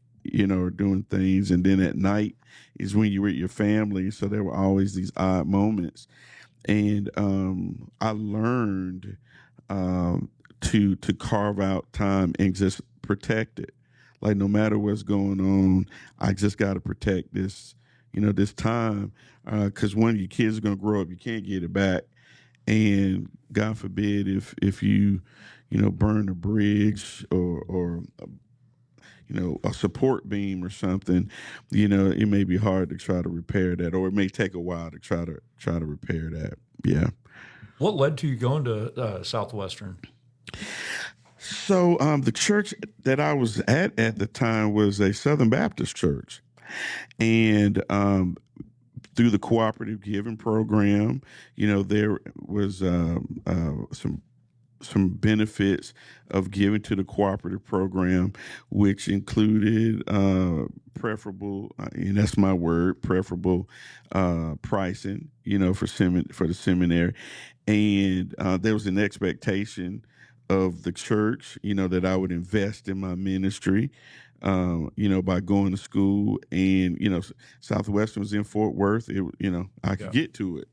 or doing things, and then at night is when you're with your family. So there were always these odd moments, and I learned to carve out time and just protect it. Like, no matter what's going on, I just got to protect this, this time, because one of your kids are going to grow up, you can't get it back, and God forbid if you burn a bridge or a support beam or something, it may be hard to try to repair that, or it may take a while to try to repair that. Yeah. What led to you going to Southwestern? So the church that I was at the time was a Southern Baptist church, and through the cooperative giving program, there was some benefits of giving to the cooperative program, which included preferable, and that's my word, preferable pricing, for the seminary, and there was an expectation of the church, that I would invest in my ministry, by going to school. And, Southwestern was in Fort Worth. I could get to it,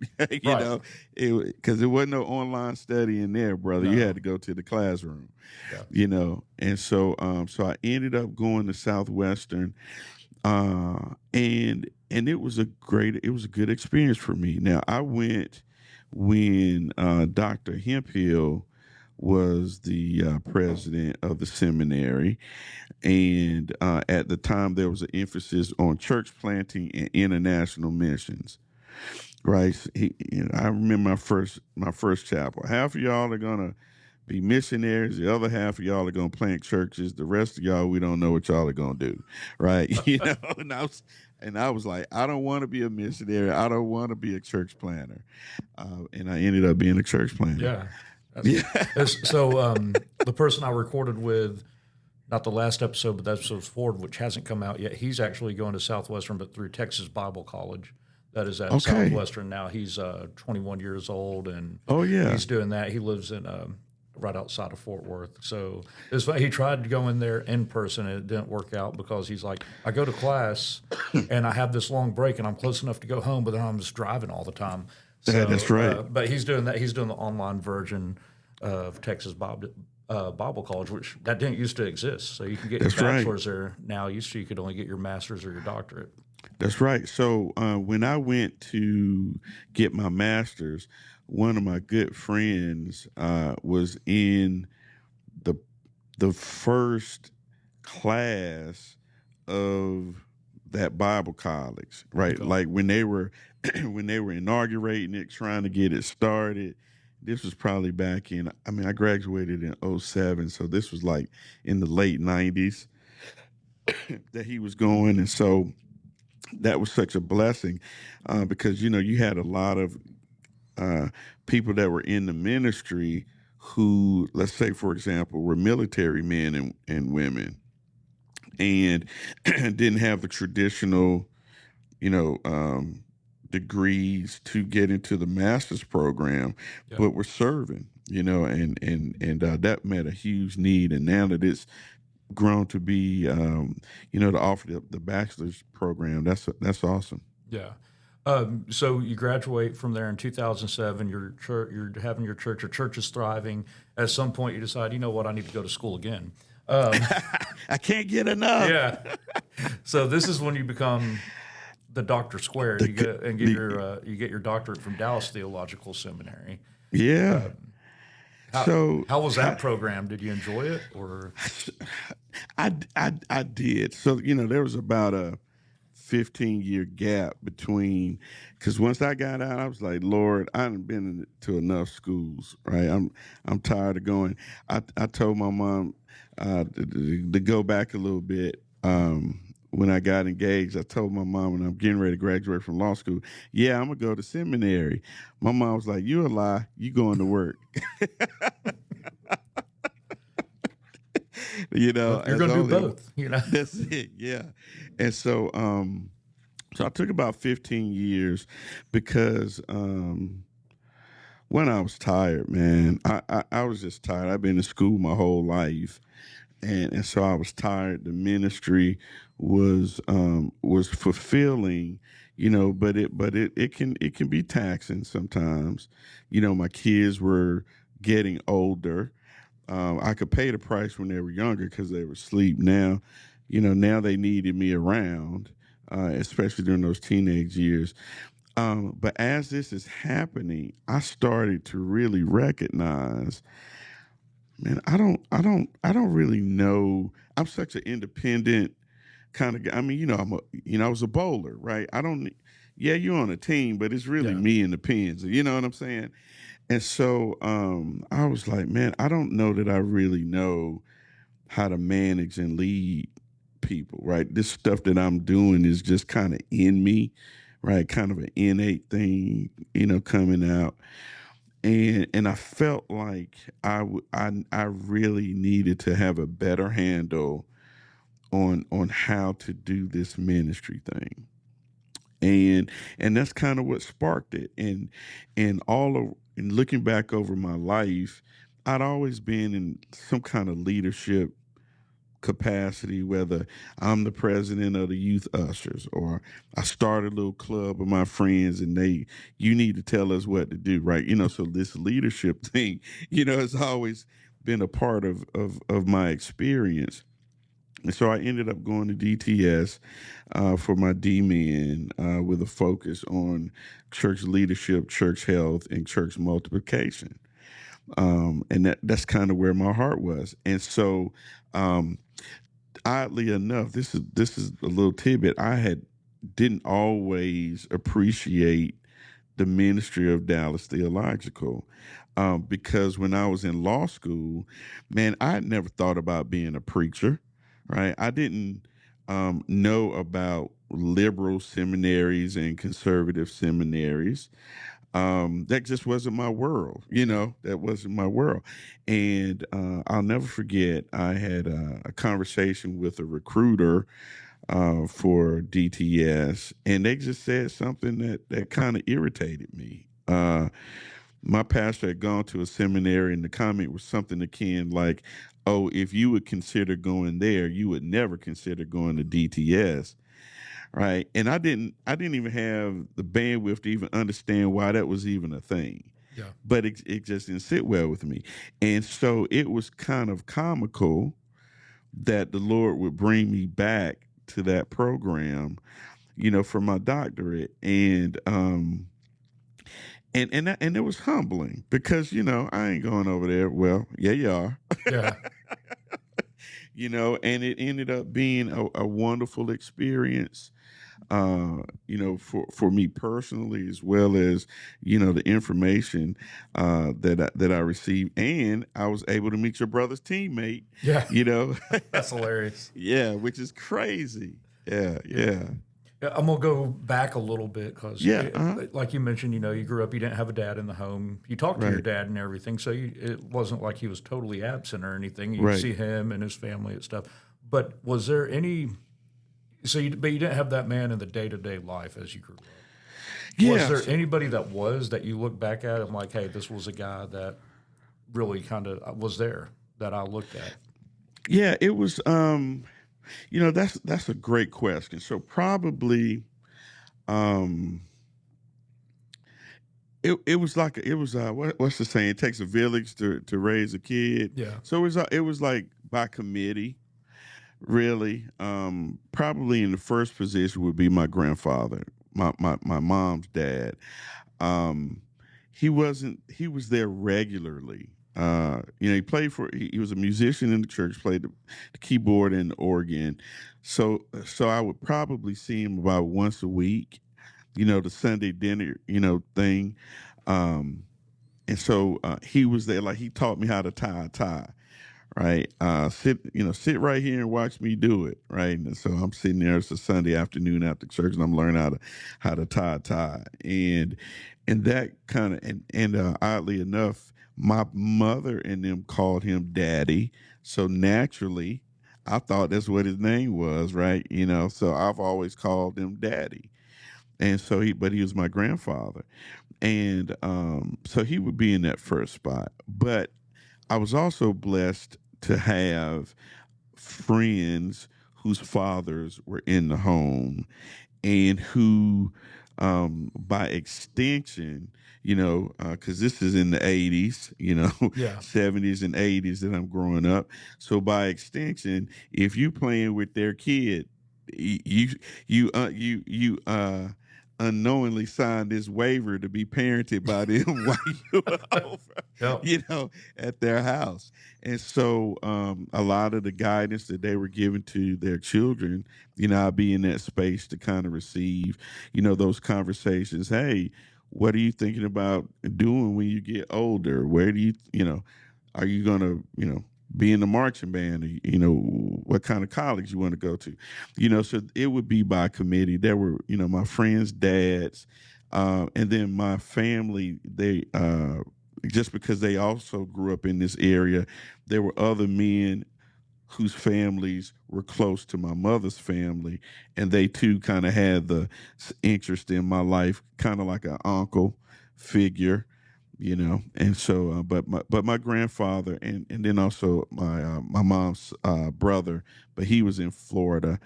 Right. Because there wasn't no online study in there, brother. No. You had to go to the classroom, Yeah. And so I ended up going to Southwestern, and it was a good experience for me. Now, I went when Dr. Hemphill was the president of the seminary, and at the time there was an emphasis on church planting and international missions. Right? I remember my first chapel. Half of y'all are gonna be missionaries. The other half of y'all are gonna plant churches. The rest of y'all, we don't know what y'all are gonna do. Right? And I was like, I don't want to be a missionary. I don't want to be a church planter. And I ended up being a church planter. Yeah. So the person I recorded with, not the last episode, but the episode 4, which hasn't come out yet, he's actually going to Southwestern, but through Texas Bible College. That is at Southwestern now. He's 21 years old, and he's doing that. He lives in right outside of Fort Worth. So he tried to go in there in person, and it didn't work out because he's like, I go to class, and I have this long break, and I'm close enough to go home, but then I'm just driving all the time. So, that's right. But he's doing that. He's doing the online version of Texas Bible College, which that didn't used to exist. So you can get your bachelor's there now. Used to, you could only get your master's or your doctorate. That's right. So when I went to get my master's, one of my good friends was in the first class of that Bible college, right? Like when they were inaugurating it, trying to get it started. This was probably back in, I graduated in 2007, so this was like in the late 90s that he was going. And so that was such a blessing because, you had a lot of people that were in the ministry who, let's say, for example, were military men and women, and didn't have the traditional, degrees to get into the master's program, but were serving, and that met a huge need. And now that it's grown to be, to offer the bachelor's program, that's awesome. Yeah. So you graduate from there in 2007. You're having your church is thriving. At some point, you decide, you know what, I need to go to school again. I can't get enough. Yeah. So this is when you become the Dr. Squared. You get your doctorate from Dallas Theological Seminary. Yeah. How was that program? Did you enjoy it, or? I did. So there was about a 15-year gap between, because once I got out, I was like, Lord, I done been to enough schools, right? I'm tired of going. I told my mom to go back a little bit. When I got engaged, I told my mom when I'm getting ready to graduate from law school, yeah, I'm gonna go to seminary. My mom was like, you a lie, you going to work. Well, you're going to do both, That's it, yeah. And so I took about 15 years because when I was tired, man, I was just tired. I've been in school my whole life, and so I was tired. The ministry was fulfilling, but it can be taxing sometimes. My kids were getting older. I could pay the price when they were younger because they were asleep. Now they needed me around, especially during those teenage years. But as this is happening, I started to really recognize, man, I don't really know. I'm such an independent kind of guy. I mean, I was a bowler, right? I don't. Yeah, you're on a team, but it's really Yeah. me and the pins. You know what I'm saying? And so I was like, man, I don't know that I really know how to manage and lead people, right? This stuff that I'm doing is just kind of in me, right? Kind of an innate thing, coming out. And I felt like I really needed to have a better handle on how to do this ministry thing. And that's kind of what sparked it. And looking back over my life, I'd always been in some kind of leadership capacity, whether I'm the president of the youth ushers or I started a little club with my friends and you need to tell us what to do, right? So this leadership thing, has always been a part of my experience. And so I ended up going to DTS for my D-Min with a focus on church leadership, church health, and church multiplication. And that's kind of where my heart was. And so, oddly enough, this is a little tidbit. Didn't always appreciate the ministry of Dallas Theological. Because when I was in law school, man, I had never thought about being a preacher, right? I didn't know about liberal seminaries and conservative seminaries. That just wasn't my world, that wasn't my world. And I'll never forget, I had a conversation with a recruiter for DTS, and they just said something that kind of irritated me. My pastor had gone to a seminary, and the comment was something akin like, oh, if you would consider going there, you would never consider going to DTS. Right. And I didn't even have the bandwidth to even understand why that was even a thing. Yeah. But it just didn't sit well with me. And so it was kind of comical that the Lord would bring me back to that program, for my doctorate. And it was humbling because, I ain't going over there. Well, yeah, you are. Yeah. And it ended up being a wonderful experience. For me personally, as well as, the information that I received. And I was able to meet your brother's teammate. Yeah. That's hilarious. Yeah, which is crazy. Yeah. Yeah, I'm going to go back a little bit because, like you mentioned, you grew up, you didn't have a dad in the home. You talked to your dad and everything, so it wasn't like he was totally absent or anything. You see him and his family and stuff. But was there any... but you didn't have that man in the day-to-day life as you grew up. Yeah. Was there anybody that you look back at and like, hey, this was a guy that really kind of was there that I looked at? Yeah, it was, that's a great question. So probably, it was what's the saying? It takes a village to raise a kid. Yeah. So it was like by committee. Really, probably in the first position would be my grandfather, my mom's dad. He was there regularly. he played he was a musician in the church, played the keyboard and the organ. So I would probably see him about once a week, the Sunday dinner, thing. Um, and so he was there, like he taught me how to tie a tie, right? Sit right here and watch me do it, right? And so I'm sitting there. It's a Sunday afternoon after church, and I'm learning how to tie a tie, and that kind of and oddly enough, my mother and them called him Daddy, so naturally, I thought that's what his name was, right? So I've always called him Daddy, and so but he was my grandfather, and so he would be in that first spot, but I was also blessed to have friends whose fathers were in the home and who, by extension, because this is in the 80s, Yeah. 70s and 80s that I'm growing up. So by extension, if you playing with their kid, you unknowingly signed this waiver to be parented by them while you were over, Yep. at their house. And so a lot of the guidance that they were giving to their children, I'll be in that space to kind of receive, those conversations. Hey, what are you thinking about doing when you get older? Where do are you going to, be in the marching band? Or, what kind of college you want to go to? So it would be by committee. There were, my friends' dads, and then my family, they, just because they also grew up in this area, there were other men whose families were close to my mother's family, and they too kind of had the interest in my life, kind of like an uncle figure, And so, but my grandfather, and then also my mom's brother, but he was in Florida,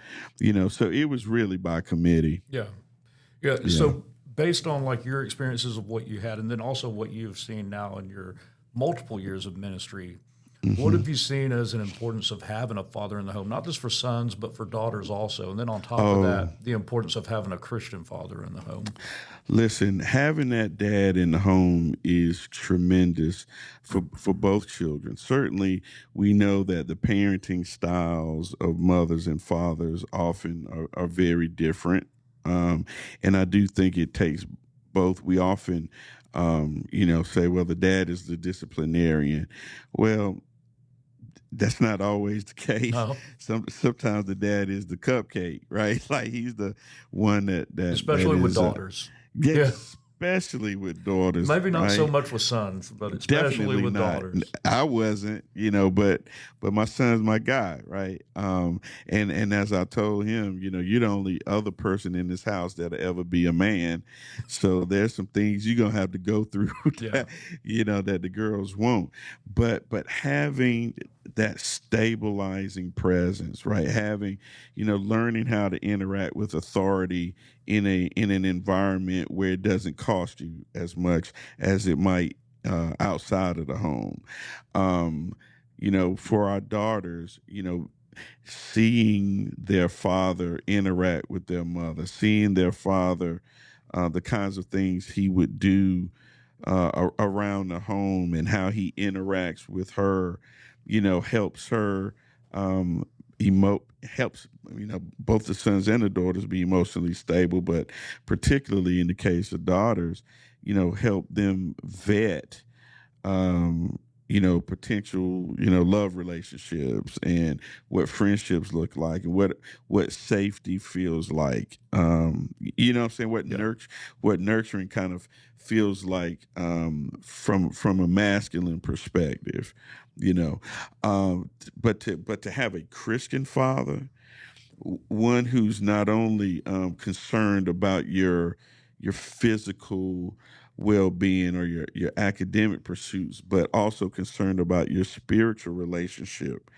So it was really by committee. Yeah. Yeah. Yeah. So based on like your experiences of what you had, and then also what you've seen now in your multiple years of ministry, what have you seen as an importance of having a father in the home, not just for sons, but for daughters also? And then on top of Oh, that, the importance of having a Christian father in the home. listen, having that dad in the home is tremendous for both children. Certainly, we know that the parenting styles of mothers and fathers often are very different. And I do think it takes both. We often, say, well, the dad is the disciplinarian. Well, that's not always the case. No, Sometimes the dad is the cupcake, right? Like he's the one that especially with is daughters. Yeah. especially with daughters, Maybe not so right? much with sons, but especially Definitely with not. daughters. I wasn't, but my son's my guy, right? And as I told him, you're the only other person in this house that'll ever be a man. So there's some things you're gonna have to go through Yeah. that, that the girls won't. But having that stabilizing presence, right? Having, learning how to interact with authority in an environment where it doesn't cost you as much as it might outside of the home. Um, for our daughters, seeing their father interact with their mother, seeing their father, the kinds of things he would do around the home and how he interacts with her, helps her helps both the sons and the daughters be emotionally stable, but particularly in the case of daughters, help them vet potential, love relationships and what friendships look like and what safety feels like. What I'm saying? Yeah. What nurturing kind of feels like from a masculine perspective, you know. But to have a Christian father, one who's not only concerned about your physical well-being or your academic pursuits, but also concerned about your spiritual relationship,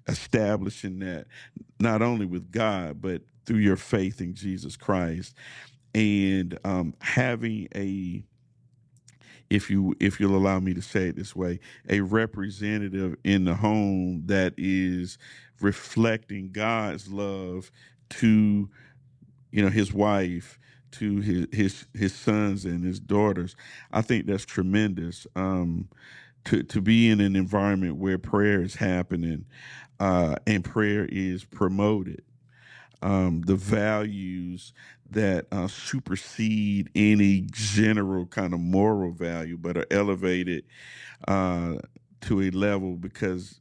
establishing that not only with God but through your faith in Jesus Christ, and having a, if you'll allow me to say it this way, a representative in the home that is reflecting God's love to his wife, to his sons and his daughters. I think that's tremendous. to be in an environment where prayer is happening, and prayer is promoted. The values that supersede any general kind of moral value, but are elevated uh, to a level because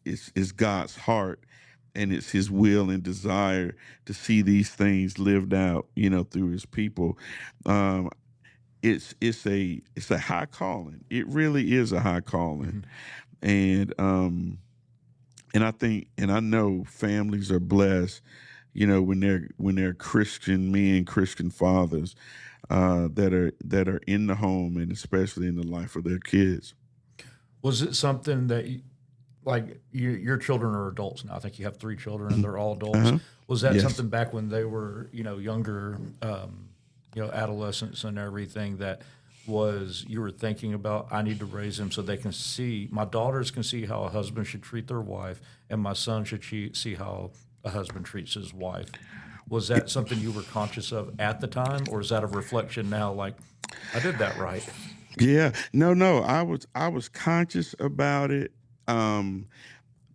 it's God's heart, and it's His will and desire to see these things lived out, through His people. Um, it's a high calling. It really is a high calling, and I think, and I know families are blessed, when they're Christian men, Christian fathers that are in the home, and especially in the life of their kids. Was it something that, your children are adults now? I think you have 3 children, and they're all adults. Uh-huh. Was that Yes. something back when they were, younger, adolescents and everything that you were thinking about? I need to raise them so they can see, my daughters can see how a husband should treat their wife, and my son should see how a husband treats his wife. Was that something you were conscious of at the time, or is that a reflection now, like, I did that right? Yeah, no, I was conscious about it. I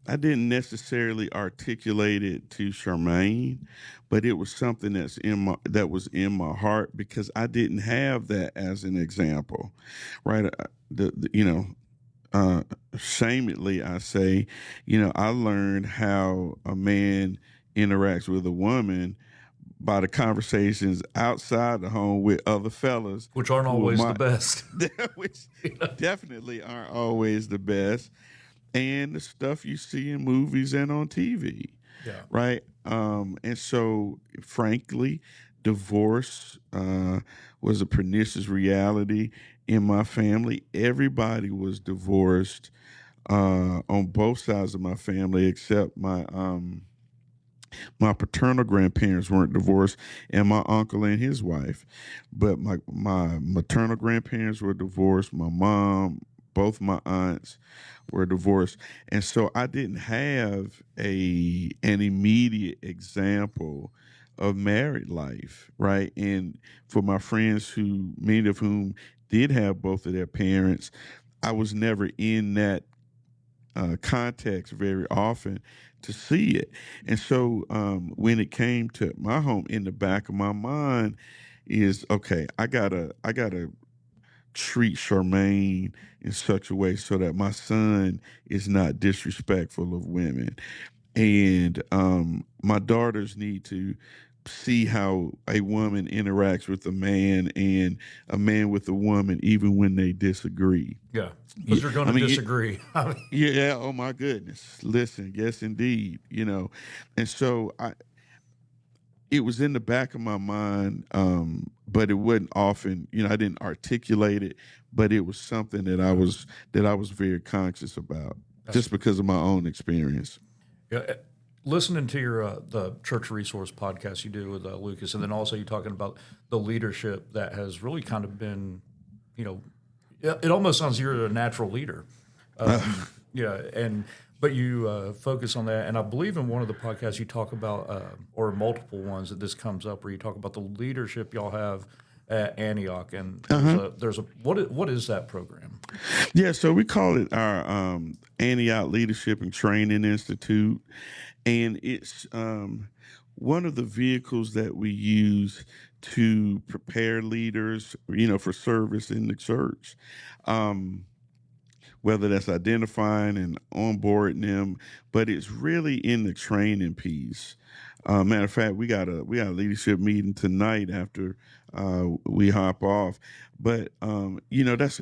didn't necessarily articulate it to Charmaine, but it was something that was in my heart, because I didn't have that as an example, right? Shamedly, I say, I learned how a man interacts with a woman by the conversations outside the home with other fellas, Which aren't who are always the best. which definitely aren't always the best, and the stuff you see in movies and on TV, Yeah. right? And so, frankly, divorce was a pernicious reality in my family. Everybody was divorced on both sides of my family, except my paternal grandparents weren't divorced, and my uncle and his wife. But my maternal grandparents were divorced. My mom, both my aunts were divorced. And so I didn't have an immediate example of married life, right? And for my friends, many of whom did have both of their parents, I was never in that context very often to see it. And so when it came to my home, in the back of my mind is, okay, I gotta treat Charmaine in such a way so that my son is not disrespectful of women. And my daughters need to see how a woman interacts with a man, and a man with a woman, even when they disagree. Yeah. Because you're going I to mean, disagree. Yeah, oh my goodness. Listen, yes indeed, And so it was in the back of my mind, but it wasn't often, I didn't articulate it, but it was something that I was very conscious about, just because of my own experience. Yeah, listening to your the church resource podcast you do with Lucas, and then also you talking about the leadership that has really kind of been, it almost sounds you're a natural leader. Yeah, but you focus on that, and I believe in one of the podcasts you talk about, or multiple ones that this comes up, where you talk about the leadership y'all have at Antioch, and there's a what is that program? Yeah, so we call it our Antioch Leadership and Training Institute, and it's one of the vehicles that we use to prepare leaders, for service in the church. Whether that's identifying and onboarding them, but it's really in the training piece. Matter of fact, we got a leadership meeting tonight after we hop off. But that's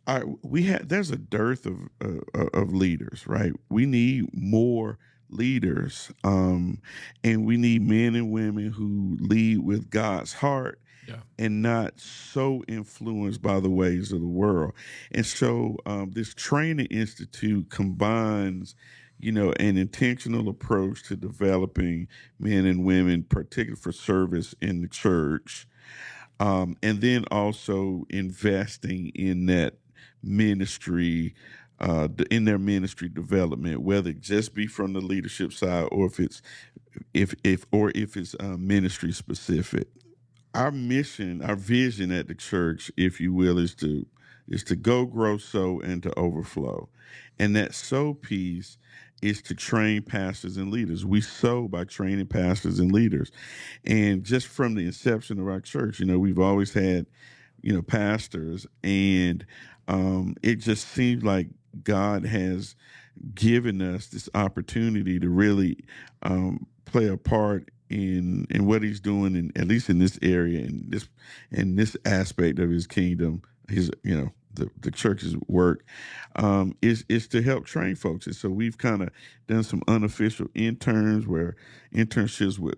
there's a dearth of leaders, right? We need more leaders, and we need men and women who lead with God's heart, Yeah. and not so influenced by the ways of the world. And so this training institute combines, an intentional approach to developing men and women, particularly for service in the church, and then also investing in that ministry, in their ministry development, whether it just be from the leadership side, or if it's ministry specific. Our mission, our vision at the church, if you will, is is to go, grow, sow, and to overflow. And that sow piece is to train pastors and leaders. We sow by training pastors and leaders. And just from the inception of our church, we've always had, pastors, and it just seems like God has given us this opportunity to really play a part in what he's doing, at least in this area, in this aspect of his kingdom, the church's work, is to help train folks. And so we've kind of done some unofficial internships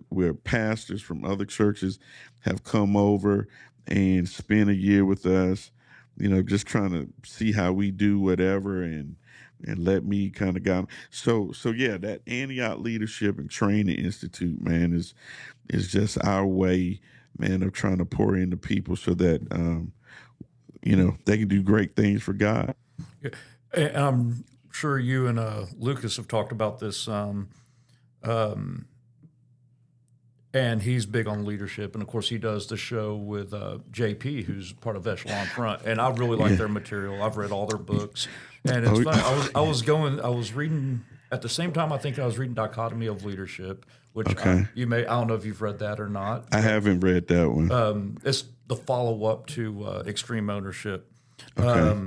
where pastors from other churches have come over and spent a year with us, just trying to see how we do whatever, and let me kind of guide them. So yeah, that Antioch Leadership and Training Institute, man, is just our way, man, of trying to pour into people so that they can do great things for God. Yeah. And I'm sure you and Lucas have talked about this, and he's big on leadership. And of course, he does the show with JP, who's part of Echelon Front. And I really like their material. I've read all their books, and it's funny. I was reading at the same time. I think I was reading Dichotomy of Leadership, which I don't know if you've read that or not. I haven't read that one. It's the follow up to Extreme Ownership. Okay.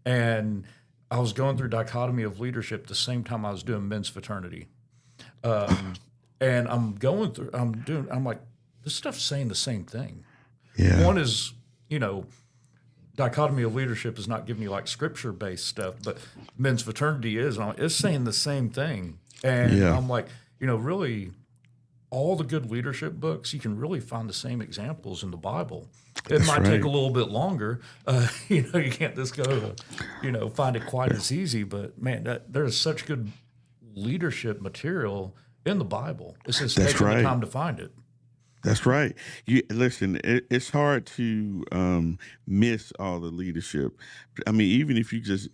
And I was going through Dichotomy of Leadership the same time I was doing Men's Fraternity. And I'm like, this stuff's saying the same thing. Yeah. One is, Dichotomy of Leadership is not giving you like scripture-based stuff, but Men's Fraternity is. It's saying the same thing. And I'm like, really, all the good leadership books, you can really find the same examples in the Bible. It might take a little bit longer. You can't just go to, find it quite as easy. But, man, there's such good leadership material in the Bible. It's just taking the time to find it. That's right. Listen, it's hard to miss all the leadership. I mean, even if you just,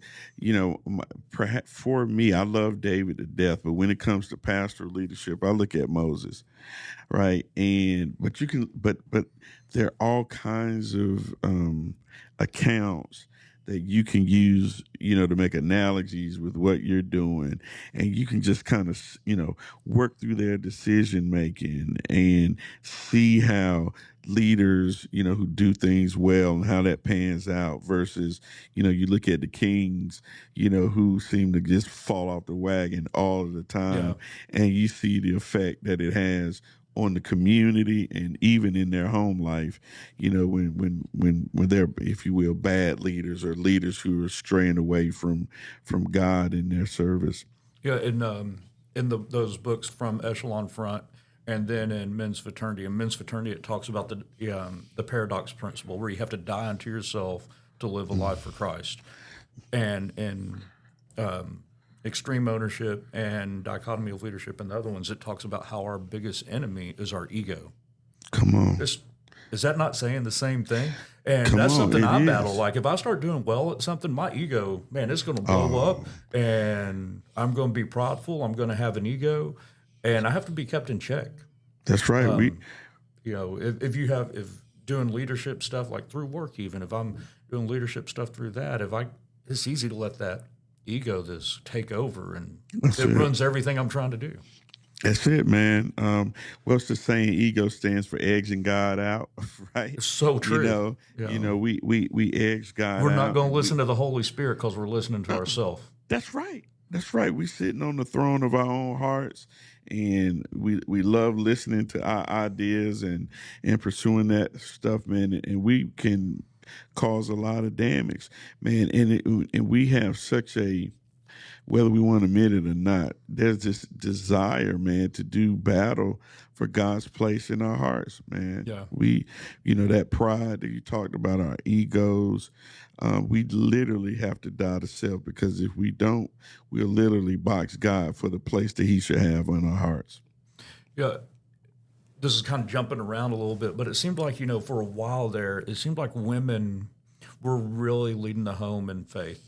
perhaps for me, I love David to death, but when it comes to pastoral leadership, I look at Moses, right? But there are all kinds of accounts that you can use, to make analogies with what you're doing. And you can just kind of, work through their decision making and see how leaders, who do things well and how that pans out versus, you look at the kings, who seem to just fall off the wagon all of the time. Yeah. And you see the effect that it has on the community and even in their home life, when they're, if you will, bad leaders or leaders who are straying away from God in their service. Yeah, in those books from Echelon Front, and then in Men's Fraternity. In Men's Fraternity, it talks about the paradox principle, where you have to die unto yourself to live a life for Christ. And in Extreme Ownership and Dichotomy of Leadership and the other ones, it talks about how our biggest enemy is our ego. Come on. Is that not saying the same thing? And that's something I battle. Like, if I start doing well at something, my ego, man, it's going to blow up, and I'm going to be prideful. I'm going to have an ego, and I have to be kept in check. That's right. If doing leadership stuff, like through work, even if I'm doing leadership stuff through that, it's easy to let that ego take over, and it ruins everything I'm trying to do. That's it, man. What's the saying? Ego stands for edging God out, right? It's so true. We edge God out. We're not going to listen to the Holy Spirit because we're listening to ourselves. That's right. That's right. We're sitting on the throne of our own hearts, and we love listening to our ideas and pursuing that stuff, man. And we can cause a lot of damage, man. And we have such a, whether we want to admit it or not, there's this desire, man, to do battle for God's place in our hearts, man. Yeah. We, that pride that you talked about, our egos, we literally have to die to self, because if we don't, we'll literally box God for the place that he should have in our hearts. Yeah. This is kind of jumping around a little bit, but it seemed like, for a while there, it seemed like women were really leading the home in faith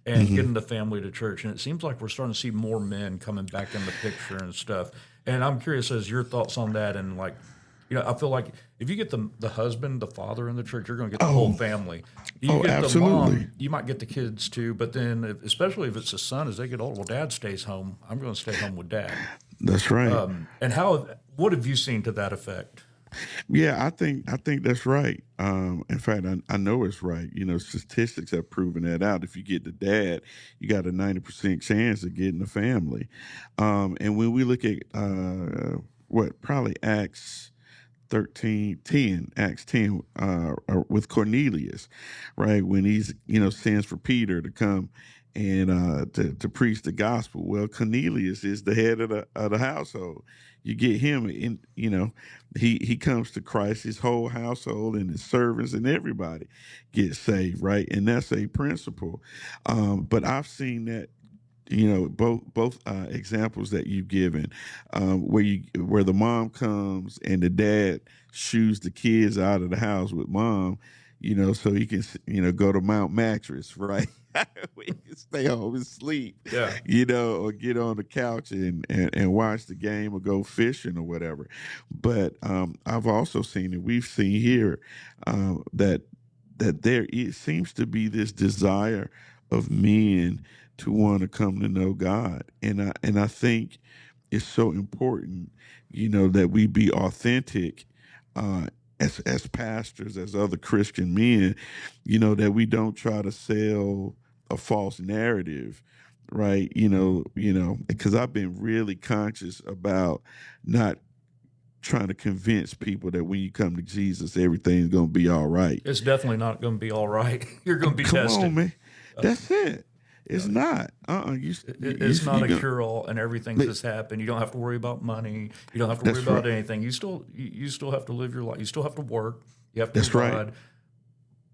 and getting the family to church. And it seems like we're starting to see more men coming back in the picture and stuff. And I'm curious as your thoughts on that, and like, I feel like if you get the husband, the father in the church, you're going to get the whole family. You get absolutely. the mom, you might get the kids too, but then especially if it's a son, as they get older, well, dad stays home. I'm going to stay home with dad. That's right. And what have you seen to that effect? Yeah, I think that's right. In fact, I know it's right. Statistics have proven that out. If you get the dad, you got a 90% chance of getting the family. And when we look at probably Acts 10, with Cornelius, right? When he's, sends for Peter to come and to preach the gospel. Well, Cornelius is the head of the household. You get him in, he comes to Christ, his whole household and his servants and everybody gets saved, right? And that's a principle. But I've seen that, both examples that you've given, where the mom comes and the dad shoos the kids out of the house with mom, so he can go to Mount Mattress, right? We can stay home and sleep, Yeah. or get on the couch and watch the game or go fishing or whatever. But I've also seen, and we've seen here, that there seems to be this desire of men to want to come to know God. And I think it's so important, that we be authentic, as pastors, as other Christian men, that we don't try to sell a false narrative, right? Because I've been really conscious about not trying to convince people that when you come to Jesus, everything's going to be all right. It's definitely not going to be all right. You're going to be tested. Come on, man. That's it. It's not. It's not a cure-all, and everything that's happened. You don't have to worry about money. You don't have to worry about anything. You still have to live your life. You still have to work. You have to provide. Right.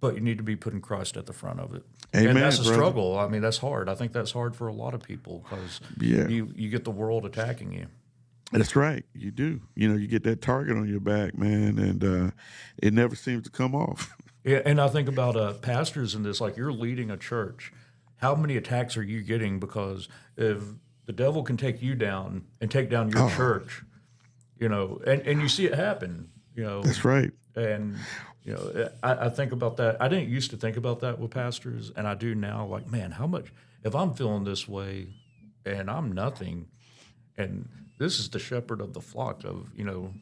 But you need to be putting Christ at the front of it. Amen, and that's a brother. struggle. I mean, that's hard. I think that's hard for a lot of people because you get the world attacking you. That's right. You do. You get that target on your back, man, and it never seems to come off. Yeah, and I think about pastors in this, like you're leading a church. How many attacks are you getting? Because if the devil can take you down and take down your church, and you see it happen, That's right. And, I think about that. I didn't used to think about that with pastors, and I do now. Like, man, how much, if I'm feeling this way and I'm nothing, and this is the shepherd of the flock of,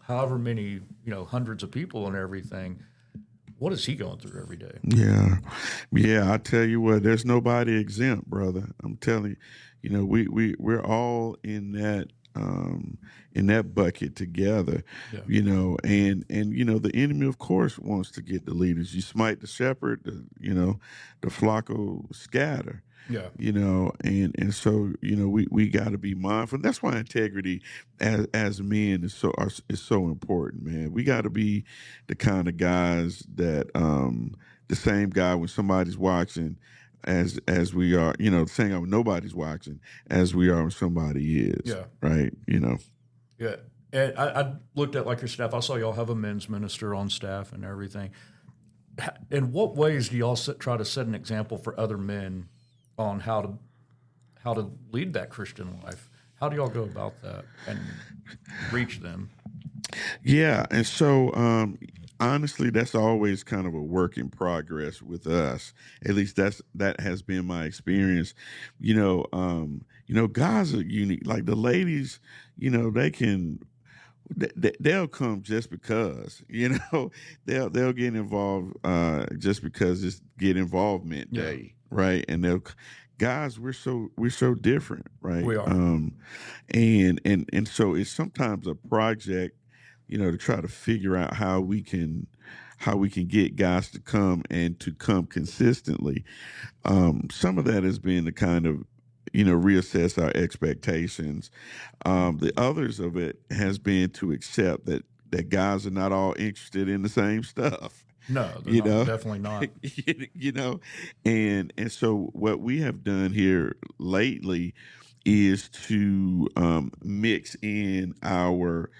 however many, hundreds of people and everything, what is he going through every day? Yeah. I tell you what, there's nobody exempt, brother. I'm telling you, we're all in that bucket together, and the enemy, of course, wants to get the leaders. You smite the shepherd, the flock will scatter. Yeah. And so, we got to be mindful. That's why integrity as men is so important, man. We got to be the kind of guys that, the same guy when somebody's watching as we are, the same guy when nobody's watching as we are when somebody is. Yeah. Right. Yeah. And I looked at like your staff. I saw y'all have a men's minister on staff and everything. In what ways do y'all try to set an example for other men on how to lead that Christian life? How do y'all go about that and reach them? Yeah, and so honestly, that's always kind of a work in progress with us. At least that has been my experience. Guys are unique. Like the ladies, they'll come just because, they'll get involved just because it's get involvement day. Right. And guys, we're so different, right? We are. And so it's sometimes a project, to try to figure out how we can get guys to come and to come consistently. Some of that has been to kind of, reassess our expectations. The others of it has been to accept that guys are not all interested in the same stuff. No, definitely not. And so what we have done here lately is to mix in our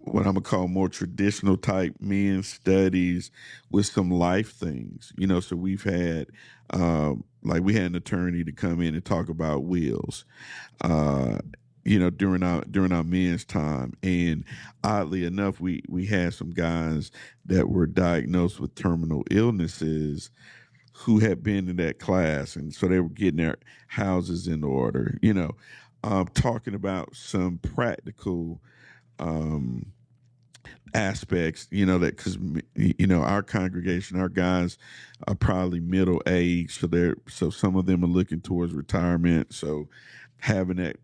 what I'm gonna call more traditional type men's studies with some life things. So we've had we had an attorney to come in and talk about wills. during our men's time. And oddly enough, we had some guys that were diagnosed with terminal illnesses who had been in that class, and so they were getting their houses in order. Talking about some practical aspects, that because our congregation, our guys are probably middle age, so some of them are looking towards retirement. So having that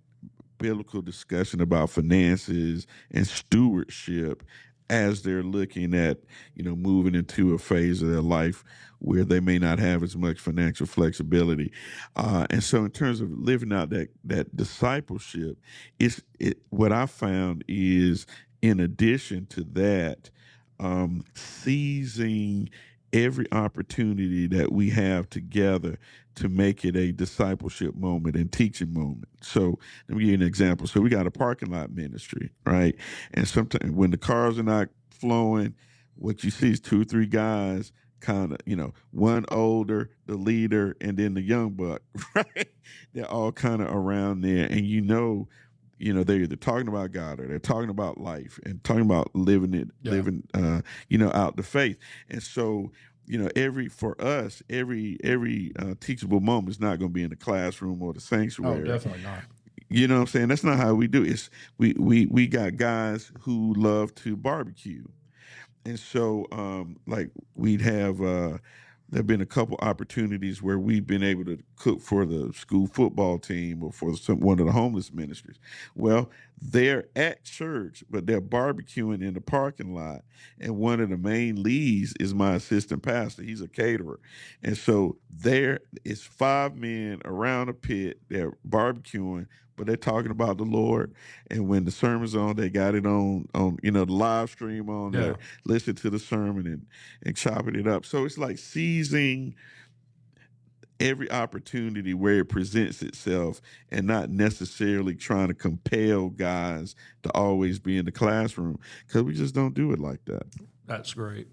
biblical discussion about finances and stewardship as they're looking at moving into a phase of their life where they may not have as much financial flexibility, and so in terms of living out that discipleship, what I found is, in addition to that, seizing every opportunity that we have together to make it a discipleship moment and teaching moment. So let me give you an example. So we got a parking lot ministry, right? And sometimes when the cars are not flowing, what you see is 2 or 3 guys, kind of, one older, the leader, and then the young buck, right? They're all kind of around there. And they're either talking about God or they're talking about life and talking about living out the faith. And so, every teachable moment is not going to be in the classroom or the sanctuary. Oh, definitely not. You know what I'm saying? That's not how we do it. We got guys who love to barbecue. And so, we'd have, there've been a couple opportunities where we've been able to cook for the school football team or for one of the homeless ministries. Well, they're at church, but they're barbecuing in the parking lot. And one of the main leads is my assistant pastor. He's a caterer. And so there is 5 men around a pit. They're barbecuing, but they're talking about the Lord. And when the sermon's on, they got it on the live stream on there, listen to the sermon and chopping it up. So it's like seizing every opportunity where it presents itself and not necessarily trying to compel guys to always be in the classroom, because we just don't do it like that. That's great.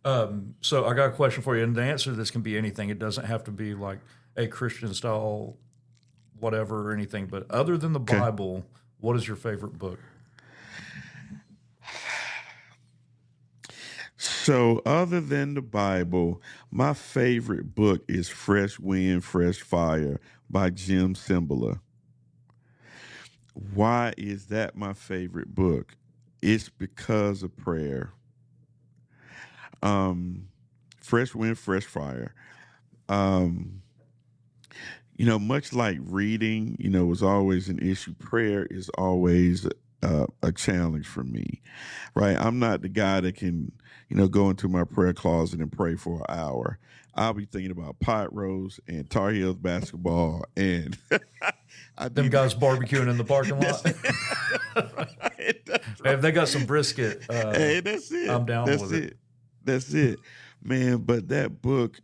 So I got a question for you, and the answer to this can be anything. It doesn't have to be like a Christian style whatever or anything, but other than the Bible, what is your favorite book? So other than the Bible, my favorite book is Fresh Wind, Fresh Fire by Jim Cymbala. Why is that my favorite book? It's because of prayer. Fresh Wind, Fresh Fire. Much like reading, was always an issue. Prayer is always a challenge for me, right? I'm not the guy that can, go into my prayer closet and pray for an hour. I'll be thinking about pot roast and Tar Heels basketball and them guys barbecuing in the parking lot. Hey, if they got some brisket, hey, that's it. I'm down with it. That's it, man. But that book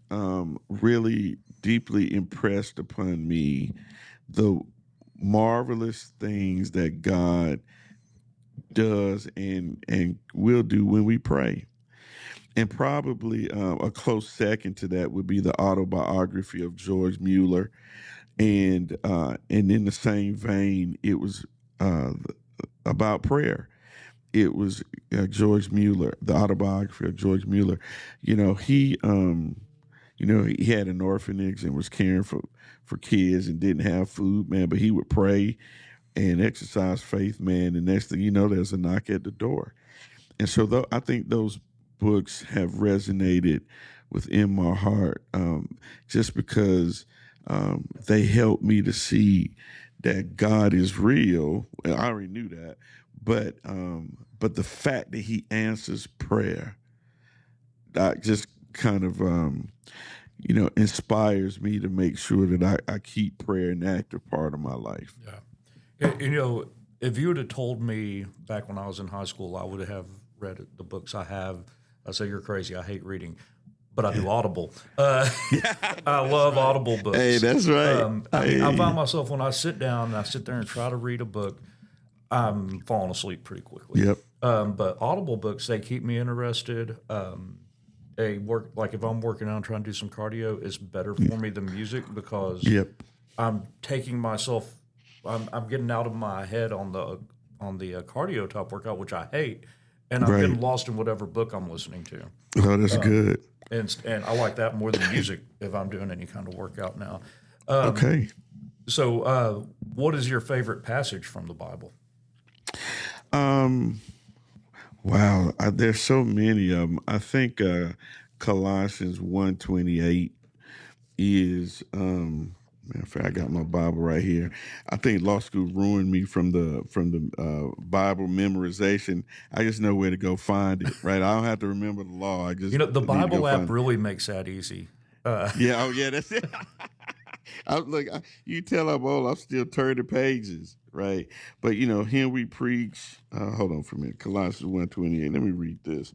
really deeply impressed upon me the marvelous things that God does and will do when we pray. And probably a close second to that would be the autobiography of George Mueller. And in the same vein, it was about prayer. It was George Mueller, the autobiography of George Mueller. He had an orphanage and was caring for kids and didn't have food, man, but he would pray and exercise faith, man. And next thing you know, there's a knock at the door. And so I think those books have resonated within my heart just because they helped me to see that God is real. I already knew that, but the fact that he answers prayer, that just kind of inspires me to make sure that I keep prayer an active part of my life. Yeah. If you would have told me back when I was in high school, I would have read the books I have. I say, you're crazy. I hate reading, but I do Audible. I love Audible books. Hey, that's right. I find myself when I sit down and I sit there and try to read a book, I'm falling asleep pretty quickly. Yep. But Audible books, they keep me interested. They work, like if I'm working out and trying to do some cardio, it's better for me than music because I'm taking myself I'm getting out of my head on the cardio type workout, which I hate, and I'm Right. getting lost in whatever book I'm listening to. Oh, that's good. And I like that more than music if I'm doing any kind of workout now. Okay. So, what is your favorite passage from the Bible? Um. Wow. There's so many of them. I think Colossians 1:28 is. Matter of fact, I got my Bible right here. I think law school ruined me from the Bible memorization. I just know where to go find it. Right. I don't have to remember the law. I just The need to go Bible app find it. really makes that easy. Yeah. Oh, yeah. That's it. You tell I'm old. I'm still turning pages, right? But here we preach. Hold on for a minute. Colossians 1:28. Let me read this.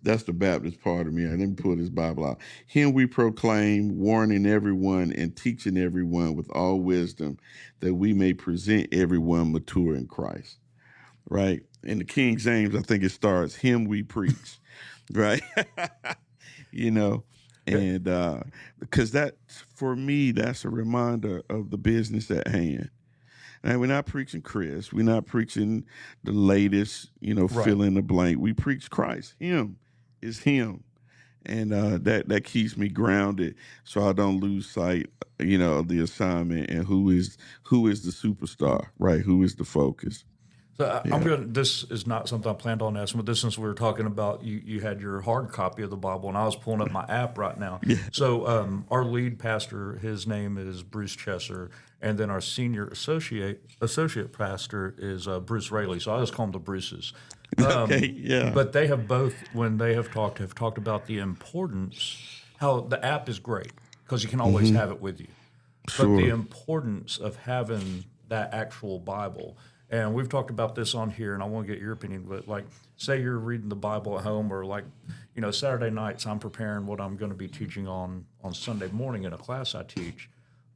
That's the Baptist part of me. Let me pull this Bible out. Here we proclaim, warning everyone and teaching everyone with all wisdom, that we may present everyone mature in Christ. Right? In the King James, I think it starts, him we preach. Right? you know. And because that, for me, that's a reminder of the business at hand. And we're not preaching Chris. We're not preaching the latest, Right. fill in the blank. We preach Christ. Him is him. And that keeps me grounded so I don't lose sight, of the assignment and who is the superstar, right? Who is the focus. So I'm Yeah. going. This is not something I planned on asking, but this since we were talking about you had your hard copy of the Bible, and I was pulling up my app right now. Yeah. So our lead pastor, his name is Bruce Chesser, and then our senior associate pastor is Bruce Raley. So I just call them the Bruces. Okay. Yeah. But they have both, when they have talked about the importance, how the app is great because you can always have it with you. But the Sure. importance of having that actual Bible. And we've talked about this on here, and I want to get your opinion. But like, say you're reading the Bible at home, or like, Saturday nights, I'm preparing what I'm going to be teaching on Sunday morning in a class I teach.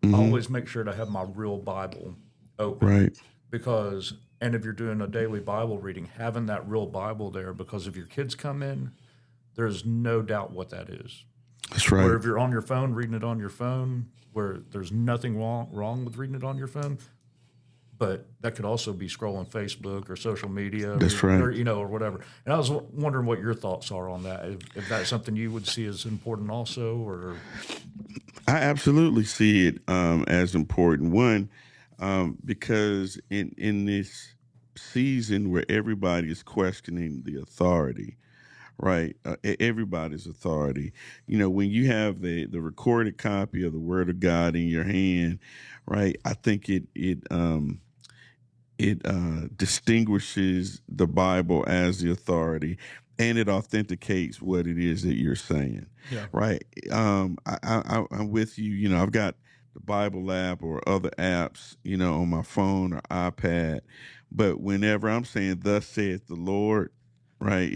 I always make sure to have my real Bible open, Right. because, and if you're doing a daily Bible reading, having that real Bible there, because if your kids come in, there's no doubt what that is. That's right. Where if you're on your phone, reading it on your phone, where there's nothing wrong with reading it on your phone, but that could also be scrolling Facebook or social media, That's or, right. or whatever. And I was wondering what your thoughts are on that. If that's something you would see as important also, or I absolutely see it as important. One, because in this season where everybody is questioning the authority, right? Everybody's authority. When you have the recorded copy of the Word of God in your hand, right? I think it distinguishes the Bible as the authority, and it authenticates what it is that you're saying, yeah, right? I'm with you. I've got the Bible app or other apps, on my phone or iPad, but whenever I'm saying "Thus saith the Lord," right,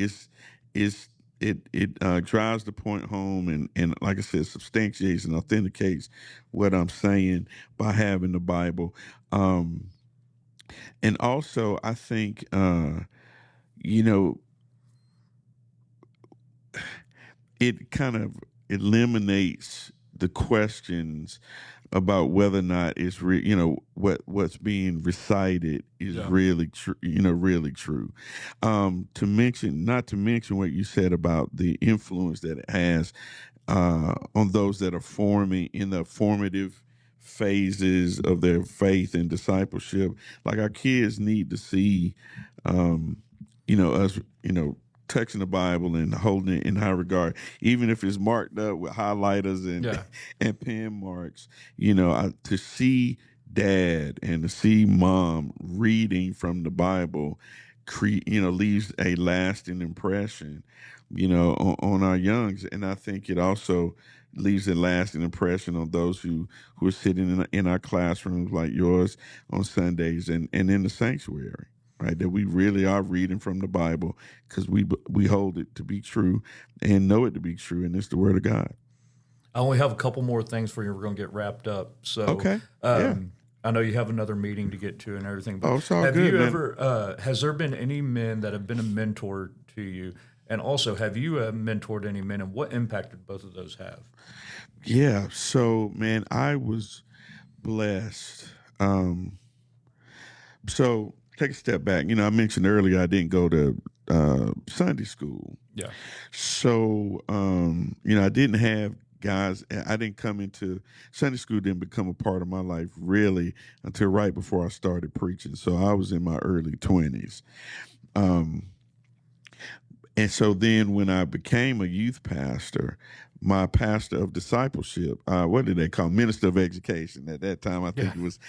it drives the point home, and like I said, substantiates and authenticates what I'm saying by having the Bible. And also, I think, you know, it kind of eliminates the questions about whether or not it's what's being recited is yeah, really true, really true. Not to mention what you said about the influence that it has on those that are forming in the formative phases of their faith and discipleship. Like our kids need to see, us, touching the Bible and holding it in high regard, even if it's marked up with highlighters and yeah. and pen marks. To see dad and to see mom reading from the Bible, leaves a lasting impression, on our youngs, and I think it also leaves a lasting impression on those who are sitting in our classrooms like yours on Sundays and in the sanctuary. Right, that we really are reading from the Bible because we hold it to be true and know it to be true, and it's the Word of God. I only have a couple more things for you. We're going to get wrapped up. So, Okay, yeah. I know you have another meeting to get to and everything, but Oh, it's all have good, you man. ever, has there been any men that have been a mentor to you? And also, have you mentored any men, and what impact did both of those have? Yeah. So, man, I was blessed. So take a step back. I mentioned earlier I didn't go to Sunday school. Yeah. So, I didn't have guys. I didn't come into Sunday school. Didn't become a part of my life really until right before I started preaching. So I was in my early 20s. And so then when I became a youth pastor, my pastor of discipleship, what did they call minister of education? At that time, I think it was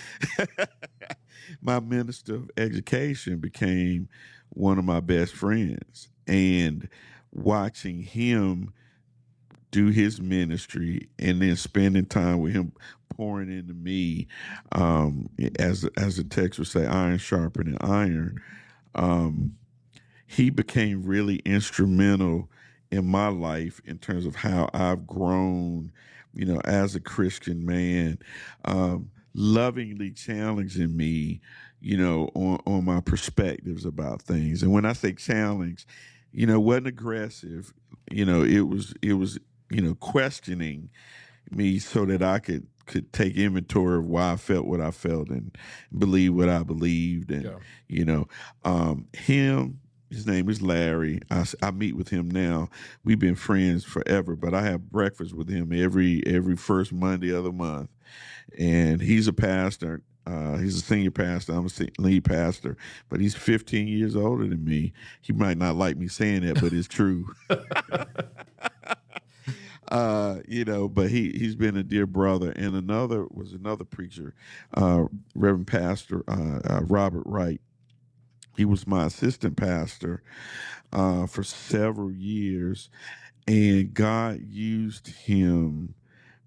my minister of education became one of my best friends. And watching him do his ministry and then spending time with him pouring into me, as the text would say, iron sharpening iron, he became really instrumental in my life in terms of how I've grown, as a Christian man, lovingly challenging me, on my perspectives about things. And when I say challenge, wasn't aggressive, it was, questioning me so that I could take inventory of why I felt what I felt and believe what I believed. And, him, his name is Larry. I meet with him now. We've been friends forever, but I have breakfast with him every first Monday of the month. And he's a pastor. He's a senior pastor. I'm a lead pastor, but he's 15 years older than me. He might not like me saying that, but it's true. But he's been a dear brother. And another preacher, Reverend Pastor Robert Wright. He was my assistant pastor for several years, and God used him,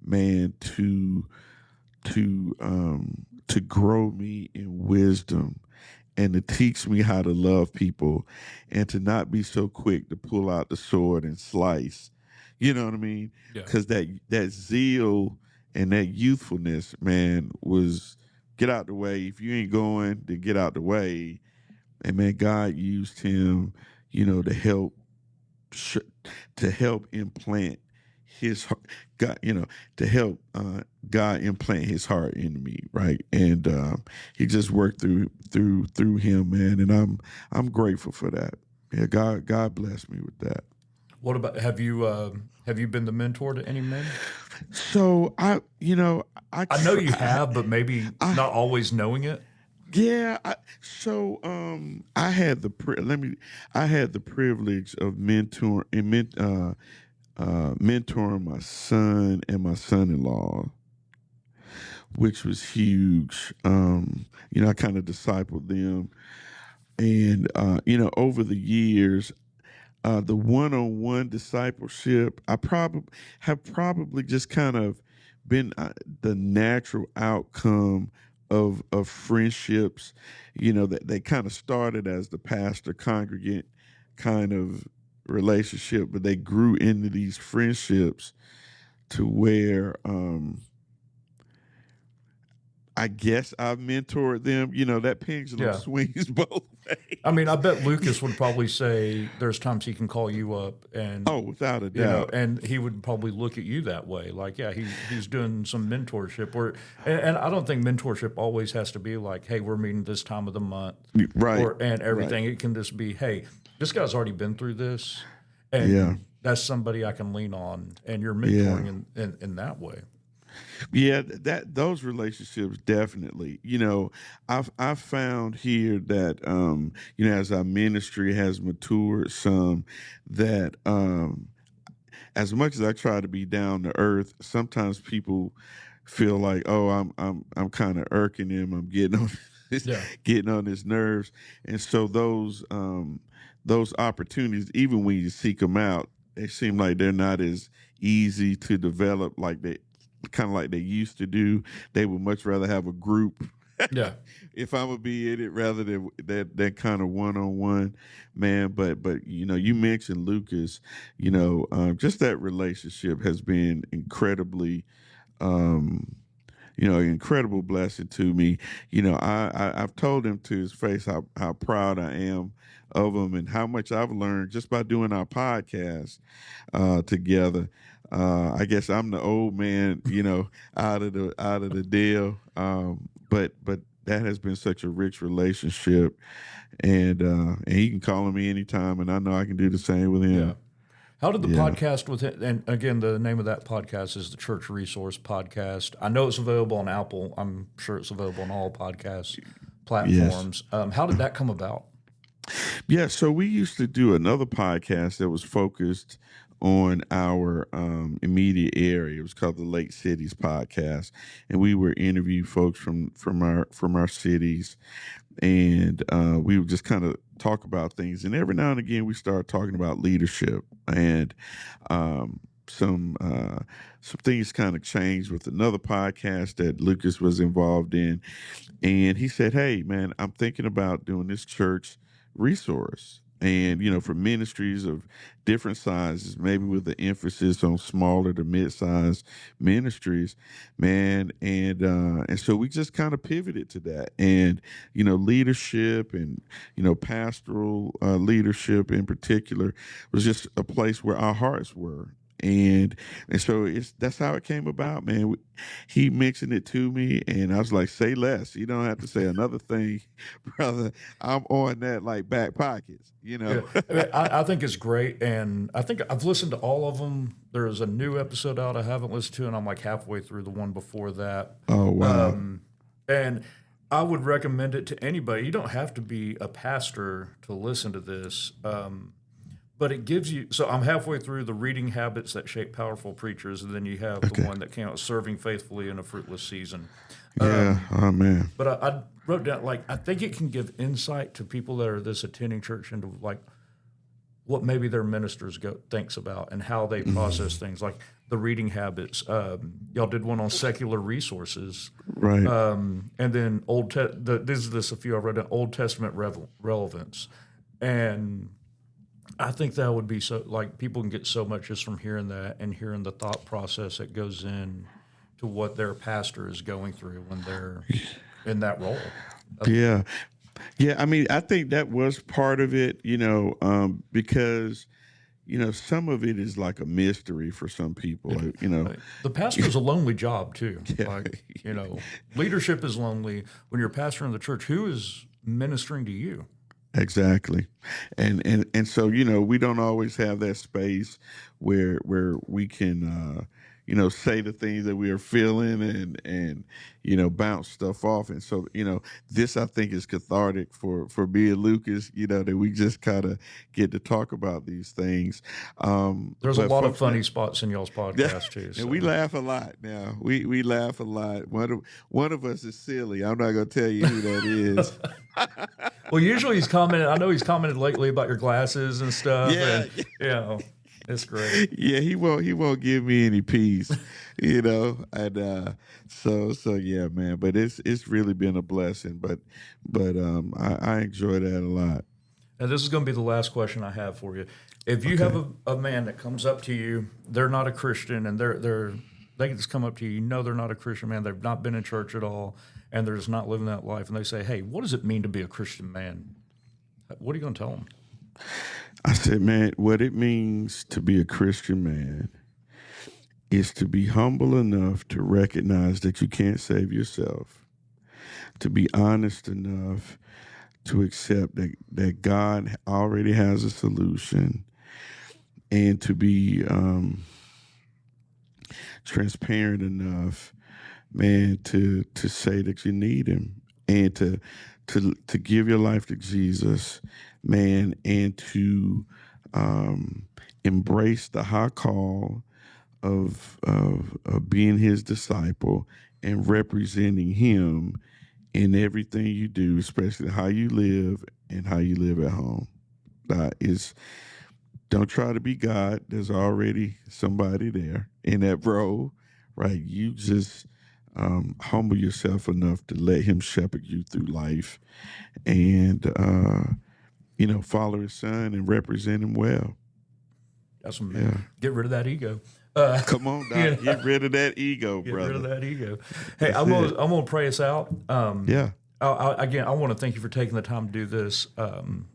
man, to grow me in wisdom and to teach me how to love people and to not be so quick to pull out the sword and slice. You know what I mean? Because that zeal and that youthfulness, man, was get out the way. If you ain't going, then get out the way. And man, God used him, to help implant his heart, God, to help God implant his heart in me, right? And he just worked through him, man. And I'm grateful for that. Yeah, God blessed me with that. What about have you been the mentor to any men? So I know you have, but maybe not always knowing it. Yeah, I had the privilege of mentoring my son and my son-in-law, which was huge. I kind of discipled them, and over the years, the one-on-one discipleship, I probably just kind of been the natural outcome of friendships, that they kind of started as the pastor congregant kind of relationship, but they grew into these friendships to where I guess I've mentored them. That pendulum swings both ways. I mean, I bet Lucas would probably say there's times he can call you up and without a doubt, and he would probably look at you that way, like he's doing some mentorship. And I don't think mentorship always has to be like, hey, we're meeting this time of the month, right? And everything. Right. It can just be, hey, this guy's already been through this, and that's somebody I can lean on, and you're mentoring in that way. Yeah, those relationships definitely. I've found here that as our ministry has matured some, that as much as I try to be down to earth, sometimes people feel like, oh, I'm kind of irking him. I'm getting on his nerves, and so those opportunities, even when you seek them out, they seem like they're not as easy to develop like they used to do. They would much rather have a group. Yeah. If I'm gonna be in it, rather than that kind of one-on-one, man. But you mentioned Lucas. Just that relationship has been incredibly, incredible blessing to me. I've told him to his face how proud I am of him and how much I've learned just by doing our podcast together. I guess I'm the old man, out of the deal. But that has been such a rich relationship, and he can call on me anytime, and I know I can do the same with him. Yeah. How did the Yeah. podcast with it? And again, the name of that podcast is the Church Resource Podcast. I know it's available on Apple. I'm sure it's available on all podcast platforms. How did that come about? Yeah, so we used to do another podcast that was focused on our immediate area. It was called the Lake Cities Podcast, and we would interview folks from our cities, and we would just kind of talk about things. And every now and again, we start talking about leadership, and some things kind of changed with another podcast that Lucas was involved in, and he said, "Hey, man, I'm thinking about doing this church resource, and for ministries of different sizes, maybe with the emphasis on smaller to mid-sized ministries, man." And so we just kind of pivoted to that, and leadership and pastoral leadership in particular was just a place where our hearts were. And so that's how it came about, man. He mentioned it to me, and I was like, "Say less. You don't have to say another thing, brother. I'm on that like back pockets, Yeah. I think it's great, and I think I've listened to all of them. There's a new episode out I haven't listened to, and I'm like halfway through the one before that. Oh, wow. And I would recommend it to anybody. You don't have to be a pastor to listen to this. But it gives you, so I'm halfway through the reading habits that shape powerful preachers, and then you have the one that came out, serving faithfully in a fruitless season. Yeah. Oh, man. But I wrote down, I think it can give insight to people that are this attending church into what maybe their ministers thinks about and how they process things, like the reading habits. Y'all did one on secular resources. Right. And then this a few I wrote down, Old Testament relevance. And I think that would be so, people can get so much just from hearing that and hearing the thought process that goes in to what their pastor is going through when they're in that role. Yeah. Yeah. I mean, I think that was part of it, because, some of it is like a mystery for some people, Right. The pastor is a lonely job too. Yeah. Leadership is lonely. When you're pastoring the church, who is ministering to you? Exactly. And so, we don't always have that space where we can, say the things that we are feeling and bounce stuff off. And so, this I think is cathartic for me and Lucas, that we just kind of get to talk about these things. There's a lot of funny spots in y'all's podcast too. So. And we laugh a lot now. We laugh a lot. One of us is silly. I'm not going to tell you who that is. Well, usually he's commented. I know he's commented lately about your glasses and stuff. Yeah. And, it's great. Yeah, he won't give me any peace, and so yeah, man. But it's really been a blessing. But I enjoy that a lot. And this is going to be the last question I have for you. If you have a man that comes up to you, they're not a Christian, and they can just come up to you, they're not a Christian man, they've not been in church at all, and they're just not living that life, and they say, "Hey, what does it mean to be a Christian man?" What are you going to tell them? I said, man, what it means to be a Christian man is to be humble enough to recognize that you can't save yourself, to be honest enough to accept that God already has a solution, and to be transparent enough, man, to say that you need him, and to give your life to Jesus, man, and to embrace the high call of being his disciple and representing him in everything you do, especially how you live and how you live at home. Don't try to be God. There's already somebody there in that role, right? You just humble yourself enough to let him shepherd you through life, and follow his son and represent him well. That's Get rid of that ego. Come on, Doc. Get rid of that ego, brother. Get rid of that ego. Hey, I'm gonna pray us out. Yeah. I want to thank you for taking the time to do this.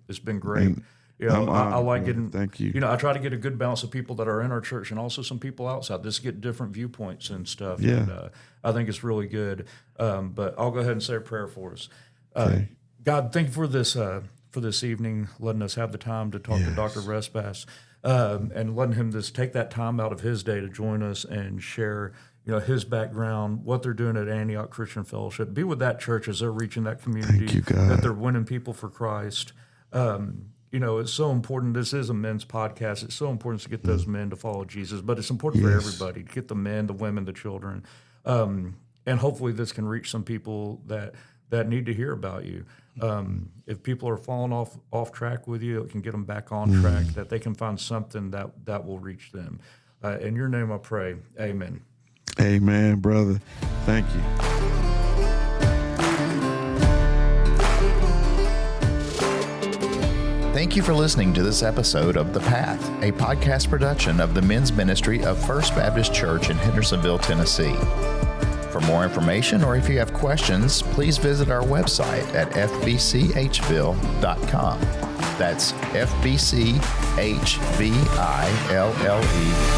It's been great. You know, I'm I like brother. getting. Thank you. You know, I try to get a good balance of people that are in our church and also some people outside. Just get different viewpoints and stuff. Yeah. And I think it's really good. But I'll go ahead and say a prayer for us. Okay. God, thank you for this evening, letting us have the time to talk to Dr. Respass, and letting him just take that time out of his day to join us and share, you know, his background, what they're doing at Antioch Christian Fellowship. Be with that church as they're reaching that community, Thank you, God. that they're winning people for Christ. You know, it's so important. This is a men's podcast. It's so important to get those men to follow Jesus, but it's important for everybody to get the men, the women, the children. And hopefully this can reach some people that need to hear about you. If people are falling off track with you, it can get them back on track, that they can find something that will reach them. In your name I pray, amen. Amen, brother. Thank you. Thank you for listening to this episode of The Path, a podcast production of the men's ministry of First Baptist Church in Hendersonville, Tennessee. For more information or if you have questions, please visit our website at FBCHville.com. That's FBCHville.com.